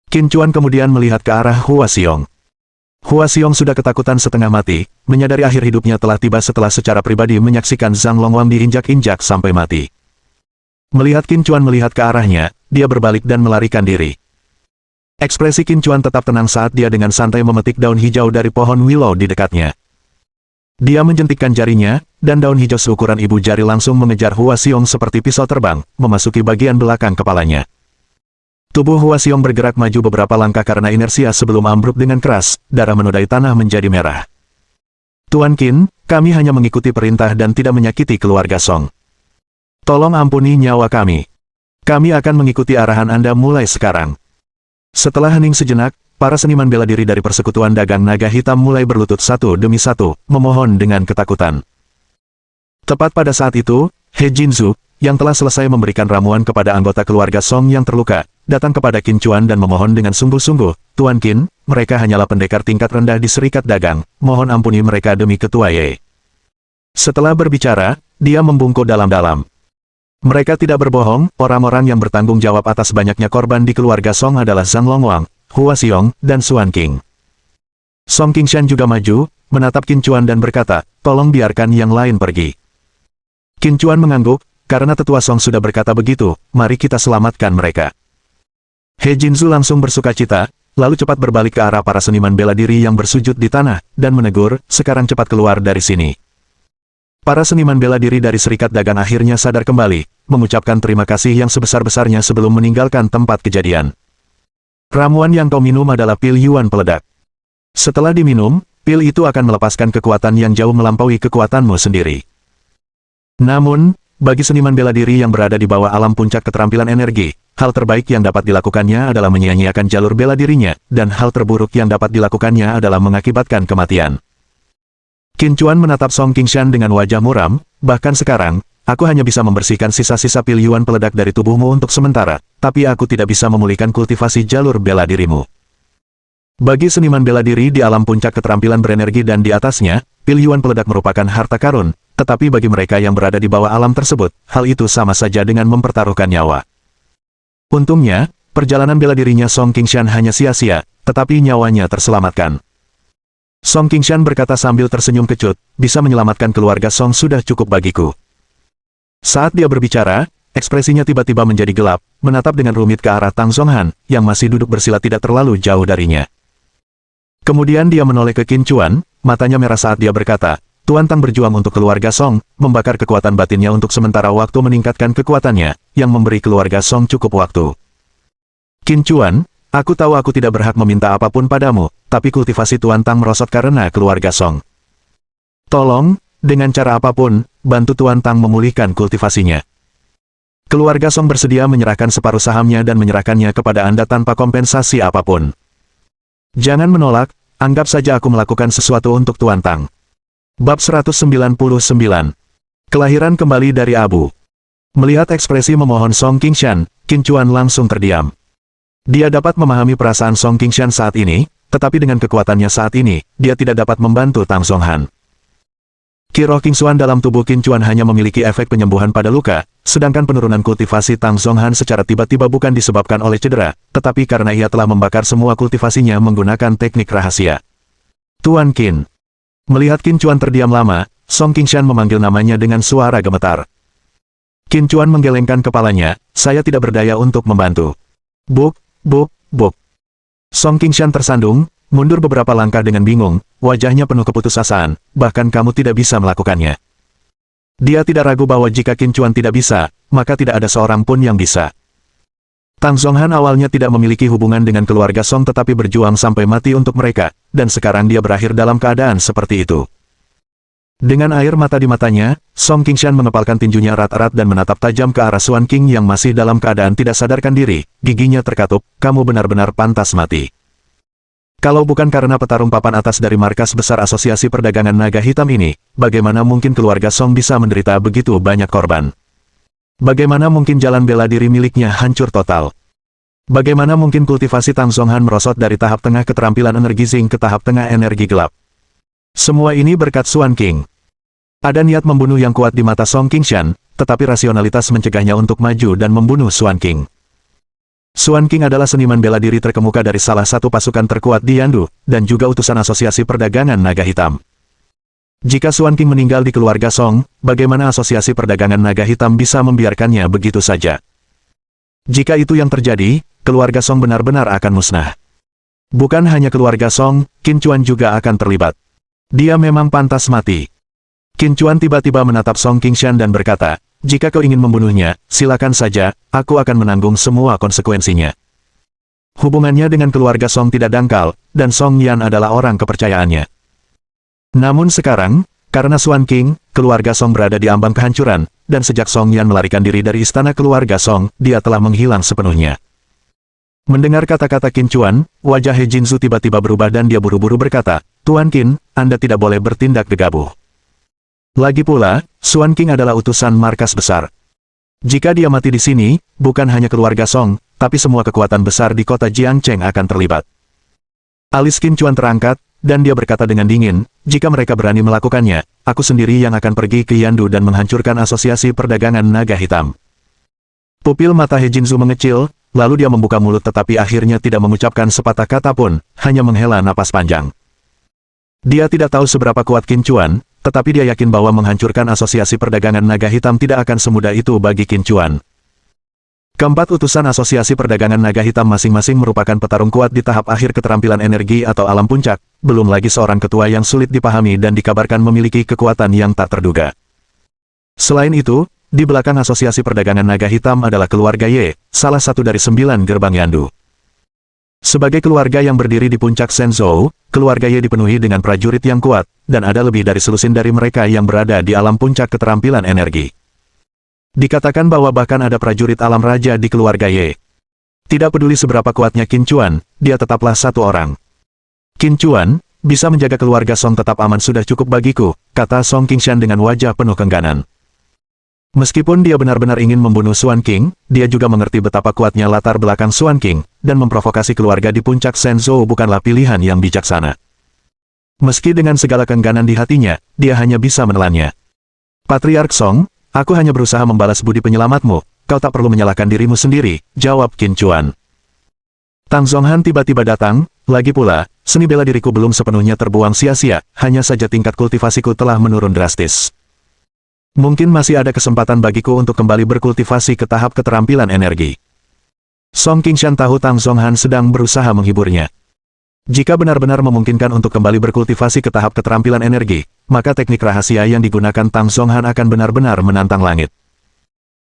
Qin Chuan kemudian melihat ke arah Hua Xiong. Hua Xiong sudah ketakutan setengah mati, menyadari akhir hidupnya telah tiba setelah secara pribadi menyaksikan Zhang Longyang diinjak-injak sampai mati. Melihat Qin Chuan melihat ke arahnya, dia berbalik dan melarikan diri. Ekspresi Qin Chuan tetap tenang saat dia dengan santai memetik daun hijau dari pohon willow di dekatnya. Dia menjentikkan jarinya, dan daun hijau seukuran ibu jari langsung mengejar Hua Xiong seperti pisau terbang, memasuki bagian belakang kepalanya. Tubuh Hua Xiong bergerak maju beberapa langkah karena inersia sebelum ambruk dengan keras, darah menodai tanah menjadi merah. Tuan Qin, kami hanya mengikuti perintah dan tidak menyakiti keluarga Song. Tolong ampuni nyawa kami. Kami akan mengikuti arahan Anda mulai sekarang. Setelah hening sejenak, para seniman bela diri dari persekutuan dagang naga hitam mulai berlutut satu demi satu, memohon dengan ketakutan. Tepat pada saat itu, He Jinzu, yang telah selesai memberikan ramuan kepada anggota keluarga Song yang terluka, datang kepada Qin Chuan dan memohon dengan sungguh-sungguh, Tuan Qin, mereka hanyalah pendekar tingkat rendah di serikat dagang, mohon ampuni mereka demi Ketua Ye. Setelah berbicara, dia membungkuk dalam-dalam. Mereka tidak berbohong, orang-orang yang bertanggung jawab atas banyaknya korban di keluarga Song adalah Zhang Longyang, Hua Xiong, dan Xuan Qing. Song Qingshan juga maju, menatap Qin Chuan dan berkata, tolong biarkan yang lain pergi. Qin Chuan mengangguk, karena tetua Song sudah berkata begitu, mari kita selamatkan mereka. He Jinzu langsung bersukacita, lalu cepat berbalik ke arah para seniman bela diri yang bersujud di tanah, dan menegur, sekarang cepat keluar dari sini. Para seniman bela diri dari serikat dagang akhirnya sadar kembali, mengucapkan terima kasih yang sebesar-besarnya sebelum meninggalkan tempat kejadian. Ramuan yang kau minum adalah pil Yuan peledak. Setelah diminum, pil itu akan melepaskan kekuatan yang jauh melampaui kekuatanmu sendiri. Namun, bagi seniman bela diri yang berada di bawah alam puncak keterampilan energi, hal terbaik yang dapat dilakukannya adalah menyia-nyiakan jalur bela dirinya, dan hal terburuk yang dapat dilakukannya adalah mengakibatkan kematian. Qin Chuan menatap Song Qingshan dengan wajah muram, bahkan sekarang, aku hanya bisa membersihkan sisa-sisa pil Yuan peledak dari tubuhmu untuk sementara, tapi aku tidak bisa memulihkan kultivasi jalur bela dirimu. Bagi seniman bela diri di alam puncak keterampilan berenergi dan di atasnya, pil Yuan peledak merupakan harta karun, tetapi bagi mereka yang berada di bawah alam tersebut, hal itu sama saja dengan mempertaruhkan nyawa. Untungnya, perjalanan bela dirinya Song Qingshan hanya sia-sia, tetapi nyawanya terselamatkan. Song Qingshan berkata sambil tersenyum kecut, bisa menyelamatkan keluarga Song sudah cukup bagiku. Saat dia berbicara, ekspresinya tiba-tiba menjadi gelap, menatap dengan rumit ke arah Tang Zhonghan, yang masih duduk bersila tidak terlalu jauh darinya. Kemudian dia menoleh ke Qin Chuan, matanya merah saat dia berkata, Tuan Tang berjuang untuk keluarga Song, membakar kekuatan batinnya untuk sementara waktu meningkatkan kekuatannya, yang memberi keluarga Song cukup waktu. Qin Chuan, aku tahu aku tidak berhak meminta apapun padamu, tapi kultivasi Tuan Tang merosot karena keluarga Song. Tolong, dengan cara apapun, bantu Tuan Tang memulihkan kultivasinya. Keluarga Song bersedia menyerahkan separuh sahamnya dan menyerahkannya kepada Anda tanpa kompensasi apapun. Jangan menolak, anggap saja aku melakukan sesuatu untuk Tuan Tang. Bab 199. Kelahiran kembali dari abu. Melihat ekspresi memohon Song Qingshan, Qin Chuan langsung terdiam. Dia dapat memahami perasaan Song Qingshan saat ini, tetapi dengan kekuatannya saat ini, dia tidak dapat membantu Tang Zhonghan. Ki roh Qing Xuan dalam tubuh Qin Chuan hanya memiliki efek penyembuhan pada luka, sedangkan penurunan kultivasi Tang Zhonghan secara tiba-tiba bukan disebabkan oleh cedera, tetapi karena ia telah membakar semua kultivasinya menggunakan teknik rahasia. Tuan Qin. Melihat Qin Chuan terdiam lama, Song Qingshan memanggil namanya dengan suara gemetar. Qin Chuan menggelengkan kepalanya, saya tidak berdaya untuk membantu. Buk. Song Qingshan tersandung, mundur beberapa langkah dengan bingung, wajahnya penuh keputusasaan, bahkan kamu tidak bisa melakukannya. Dia tidak ragu bahwa jika Qin Chuan tidak bisa, maka tidak ada seorang pun yang bisa. Tang Zhonghan awalnya tidak memiliki hubungan dengan keluarga Song tetapi berjuang sampai mati untuk mereka, dan sekarang dia berakhir dalam keadaan seperti itu. Dengan air mata di matanya, Song Qingshan mengepalkan tinjunya erat-erat dan menatap tajam ke arah Xuan Qing yang masih dalam keadaan tidak sadarkan diri, giginya terkatup, kamu benar-benar pantas mati. Kalau bukan karena petarung papan atas dari markas besar Asosiasi Perdagangan Naga Hitam ini, bagaimana mungkin keluarga Song bisa menderita begitu banyak korban? Bagaimana mungkin jalan bela diri miliknya hancur total? Bagaimana mungkin kultivasi Tang Zhonghan merosot dari tahap tengah keterampilan energi Xing ke tahap tengah energi gelap? Semua ini berkat Xuan Qing. Ada niat membunuh yang kuat di mata Song Qingshan, tetapi rasionalitas mencegahnya untuk maju dan membunuh Xuan Qing. Xuan Qing adalah seniman bela diri terkemuka dari salah satu pasukan terkuat di Yandu, dan juga utusan Asosiasi Perdagangan Naga Hitam. Jika Xuan Qing meninggal di keluarga Song, bagaimana Asosiasi Perdagangan Naga Hitam bisa membiarkannya begitu saja? Jika itu yang terjadi, keluarga Song benar-benar akan musnah. Bukan hanya keluarga Song, Qin Chuan juga akan terlibat. Dia memang pantas mati. Qin Chuan tiba-tiba menatap Song Qingshan dan berkata, jika kau ingin membunuhnya, silakan saja, aku akan menanggung semua konsekuensinya. Hubungannya dengan keluarga Song tidak dangkal, dan Song Yan adalah orang kepercayaannya. Namun sekarang, karena Xuan Qing, keluarga Song berada di ambang kehancuran, dan sejak Song Yan melarikan diri dari istana keluarga Song, dia telah menghilang sepenuhnya. Mendengar kata-kata Qin Chuan, wajah He Jinzu tiba-tiba berubah dan dia buru-buru berkata, Tuan Qin, Anda tidak boleh bertindak gegabah. Lagi pula, Xuan Qing adalah utusan markas besar. Jika dia mati di sini, bukan hanya keluarga Song, tapi semua kekuatan besar di kota Jiangcheng akan terlibat. Alis Qin Chuan terangkat, dan dia berkata dengan dingin, jika mereka berani melakukannya, aku sendiri yang akan pergi ke Yandu dan menghancurkan Asosiasi Perdagangan Naga Hitam. Pupil mata He Jinzu mengecil, lalu dia membuka mulut tetapi akhirnya tidak mengucapkan sepatah kata pun, hanya menghela napas panjang. Dia tidak tahu seberapa kuat Qin Chuan, tetapi dia yakin bahwa menghancurkan Asosiasi Perdagangan Naga Hitam tidak akan semudah itu bagi Qin Chuan. Keempat utusan Asosiasi Perdagangan Naga Hitam masing-masing merupakan petarung kuat di tahap akhir keterampilan energi atau alam puncak, belum lagi seorang ketua yang sulit dipahami dan dikabarkan memiliki kekuatan yang tak terduga. Selain itu, di belakang Asosiasi Perdagangan Naga Hitam adalah keluarga Ye, salah satu dari 9 gerbang Yandu. Sebagai keluarga yang berdiri di puncak Shenzhou, keluarga Ye dipenuhi dengan prajurit yang kuat, dan ada lebih dari selusin dari mereka yang berada di alam puncak keterampilan energi. Dikatakan bahwa bahkan ada prajurit alam raja di keluarga Ye. Tidak peduli seberapa kuatnya Qin Chuan, dia tetaplah satu orang. Qin Chuan, bisa menjaga keluarga Song tetap aman sudah cukup bagiku, kata Song Qingshan dengan wajah penuh kengganan. Meskipun dia benar-benar ingin membunuh Xuan Qing, dia juga mengerti betapa kuatnya latar belakang Xuan Qing, dan memprovokasi keluarga di puncak Shenzhou bukanlah pilihan yang bijaksana. Meski dengan segala kengganan di hatinya, dia hanya bisa menelannya. Patriark Song, aku hanya berusaha membalas budi penyelamatmu, kau tak perlu menyalahkan dirimu sendiri, jawab Qin Chuan. Tang Zhonghan tiba-tiba datang, lagi pula, seni bela diriku belum sepenuhnya terbuang sia-sia, hanya saja tingkat kultivasiku telah menurun drastis. Mungkin masih ada kesempatan bagiku untuk kembali berkultivasi ke tahap keterampilan energi. Song Qingshan tahu Tang Zhonghan sedang berusaha menghiburnya. Jika benar-benar memungkinkan untuk kembali berkultivasi ke tahap keterampilan energi, maka teknik rahasia yang digunakan Tang Zonghan akan benar-benar menantang langit.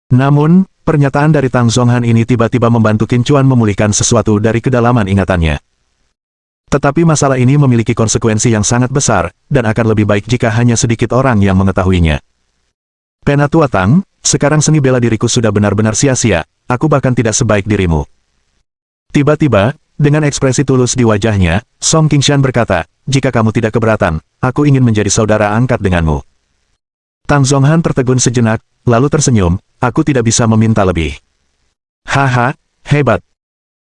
Namun, pernyataan dari Tang Zonghan ini tiba-tiba membantu Qin Chuan memulihkan sesuatu dari kedalaman ingatannya. Tetapi masalah ini memiliki konsekuensi yang sangat besar, dan akan lebih baik jika hanya sedikit orang yang mengetahuinya. Penatua Tang, sekarang seni bela diriku sudah benar-benar sia-sia, aku bahkan tidak sebaik dirimu. Tiba-tiba, dengan ekspresi tulus di wajahnya, Song Qingshan berkata, jika kamu tidak keberatan, aku ingin menjadi saudara angkat denganmu. Tang Zonghan tertegun sejenak, lalu tersenyum, aku tidak bisa meminta lebih. Haha, hebat.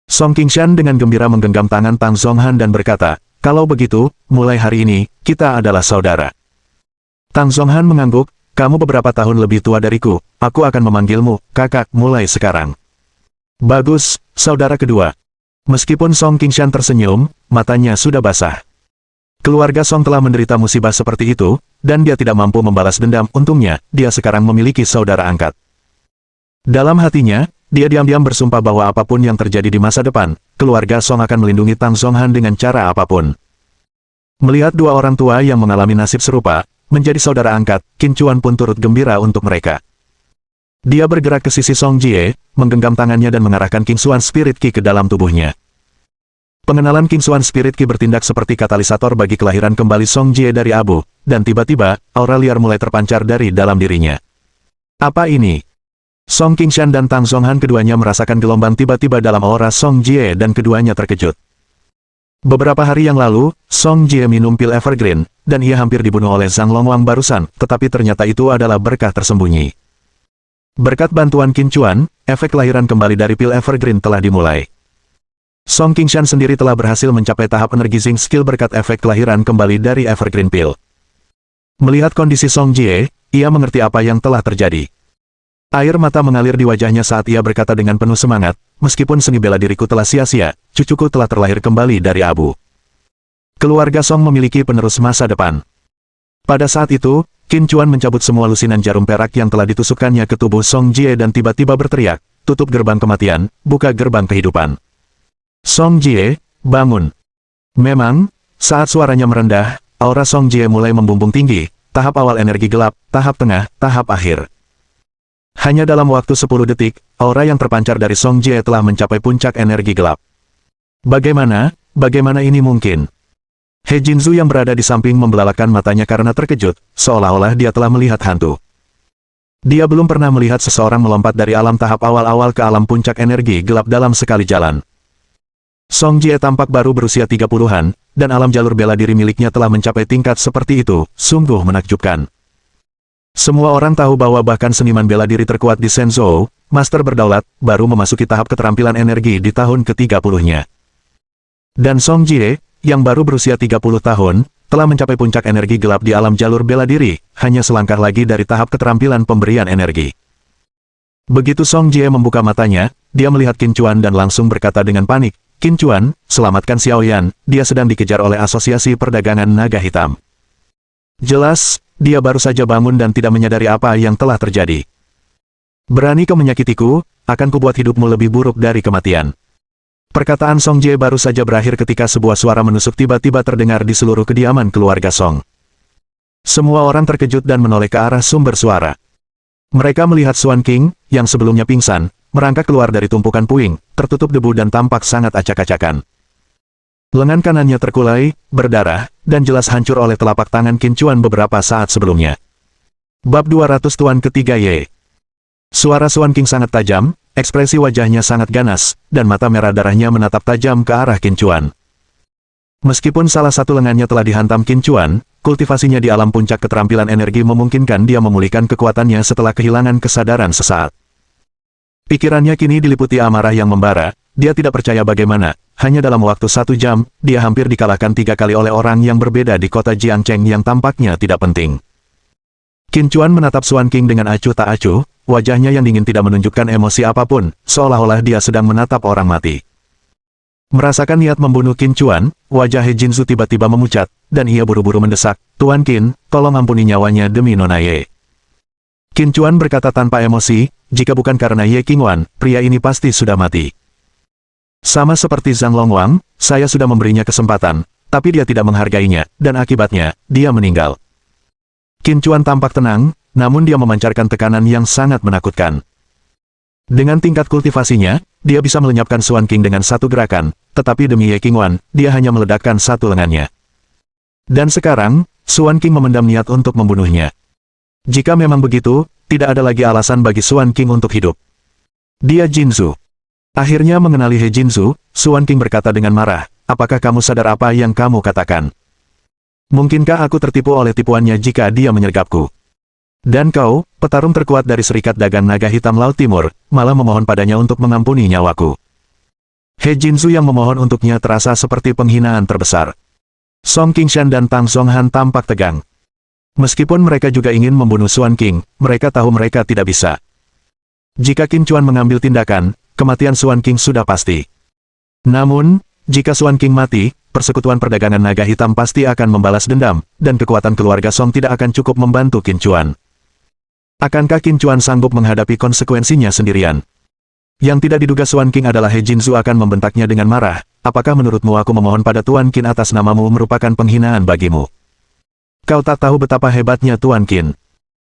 Song Qingshan dengan gembira menggenggam tangan Tang Zonghan dan berkata, kalau begitu, mulai hari ini, kita adalah saudara. Tang Zonghan mengangguk, kamu beberapa tahun lebih tua dariku, aku akan memanggilmu, kakak, mulai sekarang. Bagus, saudara kedua. Meskipun Song Qingshan tersenyum, matanya sudah basah. Keluarga Song telah menderita musibah seperti itu, dan dia tidak mampu membalas dendam. Untungnya, dia sekarang memiliki saudara angkat. Dalam hatinya, dia diam-diam bersumpah bahwa apapun yang terjadi di masa depan, keluarga Song akan melindungi Tang Zonghan dengan cara apapun. Melihat dua orang tua yang mengalami nasib serupa, menjadi saudara angkat, Qin Chuan pun turut gembira untuk mereka. Dia bergerak ke sisi Song Jie, menggenggam tangannya dan mengarahkan King Xuan Spirit Ki ke dalam tubuhnya. Pengenalan King Xuan Spirit Ki bertindak seperti katalisator bagi kelahiran kembali Song Jie dari abu, dan tiba-tiba, aura liar mulai terpancar dari dalam dirinya. Apa ini? Song Qingshan dan Tang Zonghan keduanya merasakan gelombang tiba-tiba dalam aura Song Jie dan keduanya terkejut. Beberapa hari yang lalu, Song Jie minum pil Evergreen, dan ia hampir dibunuh oleh Zhang Longwang barusan, tetapi ternyata itu adalah berkah tersembunyi. Berkat bantuan Qin Chuan, efek kelahiran kembali dari pil Evergreen telah dimulai. Song Qingshan sendiri telah berhasil mencapai tahap energizing skill berkat efek kelahiran kembali dari Evergreen Pill. Melihat kondisi Song Jie, ia mengerti apa yang telah terjadi. Air mata mengalir di wajahnya saat ia berkata dengan penuh semangat, meskipun seni bela diriku telah sia-sia, cucuku telah terlahir kembali dari abu. Keluarga Song memiliki penerus masa depan. Pada saat itu, Qin Chuan mencabut semua lusinan jarum perak yang telah ditusukkannya ke tubuh Song Jie dan tiba-tiba berteriak, tutup gerbang kematian, buka gerbang kehidupan. Song Jie, bangun. Memang, saat suaranya merendah, aura Song Jie mulai membumbung tinggi, tahap awal energi gelap, tahap tengah, tahap akhir. Hanya dalam waktu 10 detik, aura yang terpancar dari Song Jie telah mencapai puncak energi gelap. Bagaimana ini mungkin? He Jinzu yang berada di samping membelalakan matanya karena terkejut, seolah-olah dia telah melihat hantu. Dia belum pernah melihat seseorang melompat dari alam tahap awal-awal ke alam puncak energi gelap dalam sekali jalan. Song Jie tampak baru berusia 30-an, dan alam jalur bela diri miliknya telah mencapai tingkat seperti itu, sungguh menakjubkan. Semua orang tahu bahwa bahkan seniman bela diri terkuat di Shenzhou, Master Berdaulat, baru memasuki tahap keterampilan energi di tahun ke-30-nya. Dan Song Jie, yang baru berusia 30 tahun, telah mencapai puncak energi gelap di alam jalur bela diri, hanya selangkah lagi dari tahap keterampilan pemberian energi. Begitu Song Jie membuka matanya, dia melihat Qin Chuan dan langsung berkata dengan panik, Qin Chuan, selamatkan Xiao Yan, dia sedang dikejar oleh Asosiasi Perdagangan Naga Hitam. Jelas, dia baru saja bangun dan tidak menyadari apa yang telah terjadi. Berani kau menyakitiku, akan kubuat hidupmu lebih buruk dari kematian. Perkataan Song Jie baru saja berakhir ketika sebuah suara menusuk tiba-tiba terdengar di seluruh kediaman keluarga Song. Semua orang terkejut dan menoleh ke arah sumber suara. Mereka melihat Xuan Qing, yang sebelumnya pingsan, merangkak keluar dari tumpukan puing, tertutup debu dan tampak sangat acak-acakan. Lengan kanannya terkulai, berdarah, dan jelas hancur oleh telapak tangan Qin Chuan beberapa saat sebelumnya. Bab 200 Tuan Ketiga Ye. Suara Xuan Qing sangat tajam, ekspresi wajahnya sangat ganas, dan mata merah darahnya menatap tajam ke arah Qin Chuan. Meskipun salah satu lengannya telah dihantam Qin Chuan, kultivasinya di alam puncak keterampilan energi memungkinkan dia memulihkan kekuatannya setelah kehilangan kesadaran sesaat. Pikirannya kini diliputi amarah yang membara, dia tidak percaya bagaimana, hanya dalam waktu 1 jam, dia hampir dikalahkan 3 kali oleh orang yang berbeda di kota Jiangcheng yang tampaknya tidak penting. Qin Chuan menatap Xuan Qing dengan acuh tak acuh, wajahnya yang dingin tidak menunjukkan emosi apapun, seolah-olah dia sedang menatap orang mati. Merasakan niat membunuh Qin Chuan, wajah He Jinzu tiba-tiba memucat, dan ia buru-buru mendesak, Tuan Qin, tolong ampuni nyawanya demi Nona Ye. Qin Chuan berkata tanpa emosi, jika bukan karena Ye Qingwan, pria ini pasti sudah mati. Sama seperti Zhang Longwang, saya sudah memberinya kesempatan, tapi dia tidak menghargainya, dan akibatnya, dia meninggal. Qin Chuan tampak tenang, namun dia memancarkan tekanan yang sangat menakutkan. Dengan tingkat kultivasinya, dia bisa melenyapkan Xuan King dengan satu gerakan, tetapi demi Ye Qingwan, dia hanya meledakkan satu lengannya. Dan sekarang, Xuan King memendam niat untuk membunuhnya. Jika memang begitu, tidak ada lagi alasan bagi Xuan King untuk hidup. Dia Jinzu. Akhirnya mengenali He Jinzu, Xuan King berkata dengan marah, apakah kamu sadar apa yang kamu katakan? Mungkinkah aku tertipu oleh tipuannya jika dia menyergapku? Dan kau, petarung terkuat dari Serikat Dagang Naga Hitam Laut Timur, malah memohon padanya untuk mengampuni nyawaku. He Jinzu yang memohon untuknya terasa seperti penghinaan terbesar. Song Qingshan dan Tang Zhonghan tampak tegang. Meskipun mereka juga ingin membunuh Xuan King, mereka tahu mereka tidak bisa. Jika Qin Chuan mengambil tindakan, kematian Xuan King sudah pasti. Namun, jika Xuan King mati, Persekutuan Perdagangan Naga Hitam pasti akan membalas dendam, dan kekuatan keluarga Song tidak akan cukup membantu Qin Chuan. Akankah Qin Chuan sanggup menghadapi konsekuensinya sendirian? Yang tidak diduga Xuan King adalah He Jinzu akan membentaknya dengan marah, apakah menurutmu aku memohon pada Tuan Qin atas namamu merupakan penghinaan bagimu? Kau tak tahu betapa hebatnya Tuan Qin.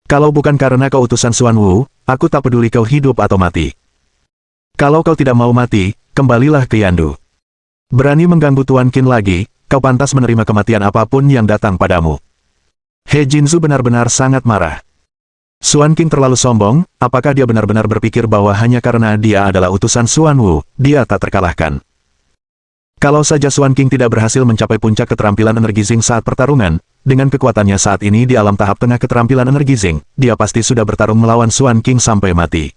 Kalau bukan karena kau utusan Xuan Wu, aku tak peduli kau hidup atau mati. Kalau kau tidak mau mati, kembalilah ke Yandu. Berani mengganggu Tuan Qin lagi, kau pantas menerima kematian apapun yang datang padamu. He Jinzu benar-benar sangat marah. Xuan King terlalu sombong, apakah dia benar-benar berpikir bahwa hanya karena dia adalah utusan Xuan Wu, dia tak terkalahkan? Kalau saja Xuan King tidak berhasil mencapai puncak keterampilan energi Zing saat pertarungan, dengan kekuatannya saat ini di alam tahap tengah keterampilan energi Zing, dia pasti sudah bertarung melawan Xuan King sampai mati.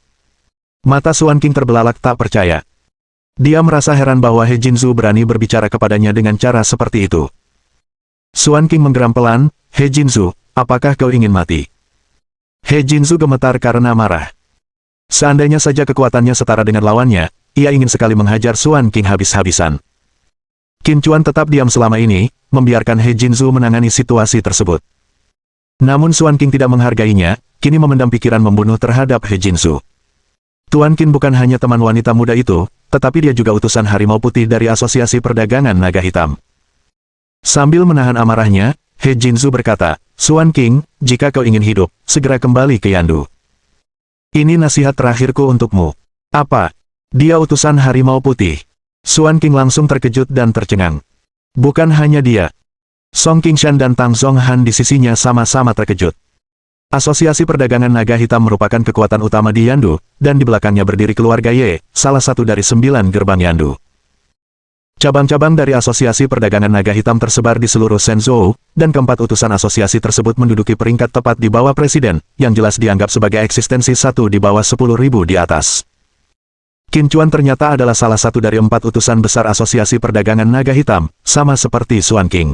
Mata Xuan King terbelalak tak percaya. Dia merasa heran bahwa He Jinzu berani berbicara kepadanya dengan cara seperti itu. Xuan King menggeram pelan, He Jinzu, apakah kau ingin mati? He Jinzu gemetar karena marah. Seandainya saja kekuatannya setara dengan lawannya, ia ingin sekali menghajar Xuan King habis-habisan. Qin Chuan tetap diam selama ini, membiarkan He Jinzu menangani situasi tersebut. Namun Xuan King tidak menghargainya, kini memendam pikiran membunuh terhadap He Jinzu. Tuan Qin bukan hanya teman wanita muda itu, tetapi dia juga utusan Harimau Putih dari Asosiasi Perdagangan Naga Hitam. Sambil menahan amarahnya, He Jinzu berkata, Xuan King, jika kau ingin hidup, segera kembali ke Yandu. Ini nasihat terakhirku untukmu. Apa? Dia utusan Harimau Putih. Xuan King langsung terkejut dan tercengang. Bukan hanya dia. Song Qingshan dan Tang Zhonghan di sisinya sama-sama terkejut. Asosiasi Perdagangan Naga Hitam merupakan kekuatan utama di Yandu, dan di belakangnya berdiri keluarga Ye, salah satu dari 9 gerbang Yandu. Cabang-cabang dari Asosiasi Perdagangan Naga Hitam tersebar di seluruh Shenzhou, dan keempat utusan asosiasi tersebut menduduki peringkat tepat di bawah presiden, yang jelas dianggap sebagai eksistensi satu di bawah 10.000 di atas. Qin Chuan ternyata adalah salah satu dari 4 utusan besar Asosiasi Perdagangan Naga Hitam, sama seperti Xuan King.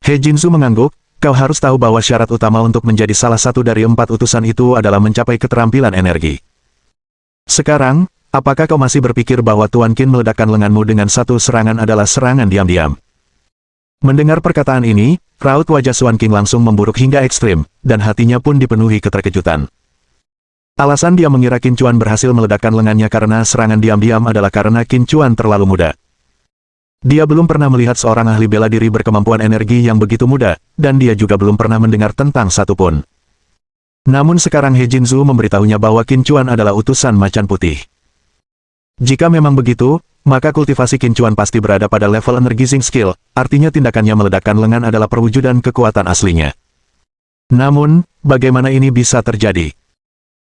He Jinzu mengangguk, kau harus tahu bahwa syarat utama untuk menjadi salah satu dari 4 utusan itu adalah mencapai keterampilan energi. Sekarang, apakah kau masih berpikir bahwa Tuan Qin meledakkan lenganmu dengan satu serangan adalah serangan diam-diam? Mendengar perkataan ini, raut wajah Xuan King langsung memburuk hingga ekstrim, dan hatinya pun dipenuhi keterkejutan. Alasan dia mengira Qin Chuan berhasil meledakkan lengannya karena serangan diam-diam adalah karena Qin Chuan terlalu muda. Dia belum pernah melihat seorang ahli bela diri berkemampuan energi yang begitu muda, dan dia juga belum pernah mendengar tentang satupun. Namun sekarang He Jinzu memberitahunya bahwa Qin Chuan adalah utusan Macan Putih. Jika memang begitu, maka kultivasi Qin Chuan pasti berada pada level energi Zing skill, artinya tindakannya meledakkan lengan adalah perwujudan kekuatan aslinya. Namun, bagaimana ini bisa terjadi?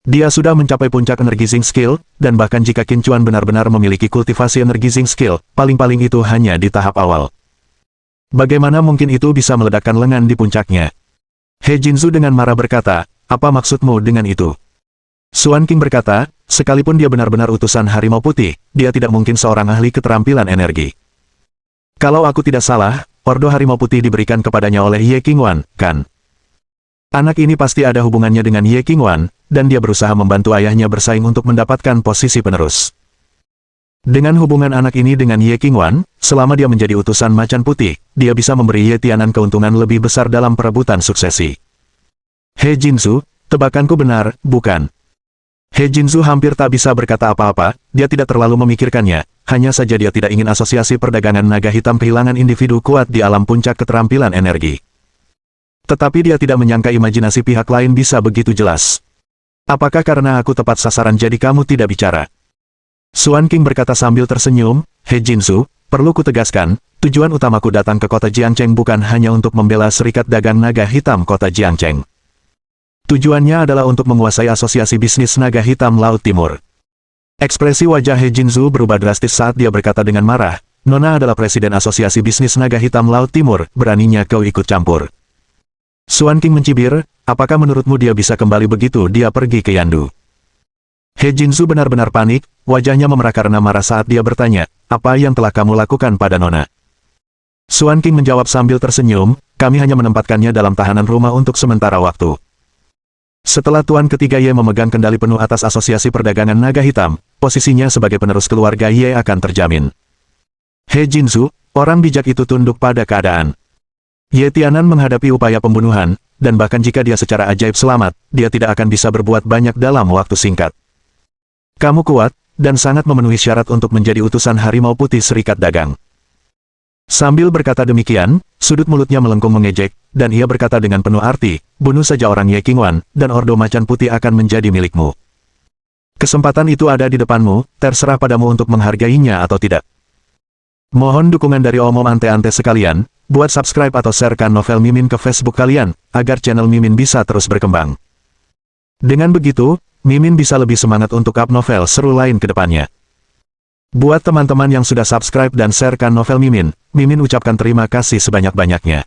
Dia sudah mencapai puncak energi Zing skill, dan bahkan jika Qin Chuan benar-benar memiliki kultivasi energi Zing skill, paling-paling itu hanya di tahap awal. Bagaimana mungkin itu bisa meledakkan lengan di puncaknya? He Jinzu dengan marah berkata, apa maksudmu dengan itu? Xuan King berkata, sekalipun dia benar-benar utusan Harimau Putih, dia tidak mungkin seorang ahli keterampilan energi. Kalau aku tidak salah, Ordo Harimau Putih diberikan kepadanya oleh Ye Qingwan, kan? Anak ini pasti ada hubungannya dengan Ye Qingwan, dan dia berusaha membantu ayahnya bersaing untuk mendapatkan posisi penerus. Dengan hubungan anak ini dengan Ye Qingwan, selama dia menjadi utusan Macan Putih, dia bisa memberi Ye Tianan keuntungan lebih besar dalam perebutan suksesi. He Jinzu, tebakanku benar, bukan? He Jinzu hampir tak bisa berkata apa-apa, dia tidak terlalu memikirkannya, hanya saja dia tidak ingin asosiasi perdagangan naga hitam kehilangan individu kuat di alam puncak keterampilan energi. Tetapi dia tidak menyangka imajinasi pihak lain bisa begitu jelas. Apakah karena aku tepat sasaran jadi kamu tidak bicara? Xuan King berkata sambil tersenyum, He Jinzu, perlu kutegaskan, tujuan utamaku datang ke kota Jiangcheng bukan hanya untuk membela Serikat Dagang Naga Hitam kota Jiangcheng. Tujuannya adalah untuk menguasai asosiasi bisnis naga hitam Laut Timur. Ekspresi wajah He Jinzu berubah drastis saat dia berkata dengan marah, Nona adalah presiden asosiasi bisnis naga hitam Laut Timur, beraninya kau ikut campur. Xuan King mencibir, apakah menurutmu dia bisa kembali begitu dia pergi ke Yandu? He Jinzu benar-benar panik, wajahnya memerah karena marah saat dia bertanya, apa yang telah kamu lakukan pada Nona? Xuan King menjawab sambil tersenyum, kami hanya menempatkannya dalam tahanan rumah untuk sementara waktu. Setelah Tuan Ketiga Ye memegang kendali penuh atas Asosiasi Perdagangan Naga Hitam, posisinya sebagai penerus keluarga Ye akan terjamin. He Jinzu, orang bijak itu tunduk pada keadaan. Ye Tianan menghadapi upaya pembunuhan, dan bahkan jika dia secara ajaib selamat, dia tidak akan bisa berbuat banyak dalam waktu singkat. Kamu kuat, dan sangat memenuhi syarat untuk menjadi utusan Harimau Putih Serikat Dagang. Sambil berkata demikian, sudut mulutnya melengkung mengejek, dan ia berkata dengan penuh arti, bunuh saja orang Ye Qingwan, dan Ordo Macan Putih akan menjadi milikmu. Kesempatan itu ada di depanmu, terserah padamu untuk menghargainya atau tidak. Mohon dukungan dari omom ante-ante sekalian, buat subscribe atau sharekan novel Mimin ke Facebook kalian, agar channel Mimin bisa terus berkembang. Dengan begitu, Mimin bisa lebih semangat untuk up novel seru lain ke depannya. Buat teman-teman yang sudah subscribe dan sharekan novel Mimin, Mimin ucapkan terima kasih sebanyak-banyaknya.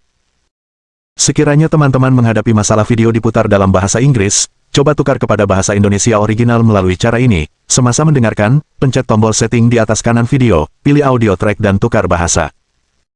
Sekiranya teman-teman menghadapi masalah video diputar dalam bahasa Inggris, coba tukar kepada bahasa Indonesia original melalui cara ini. Semasa mendengarkan, pencet tombol setting di atas kanan video, pilih audio track dan tukar bahasa.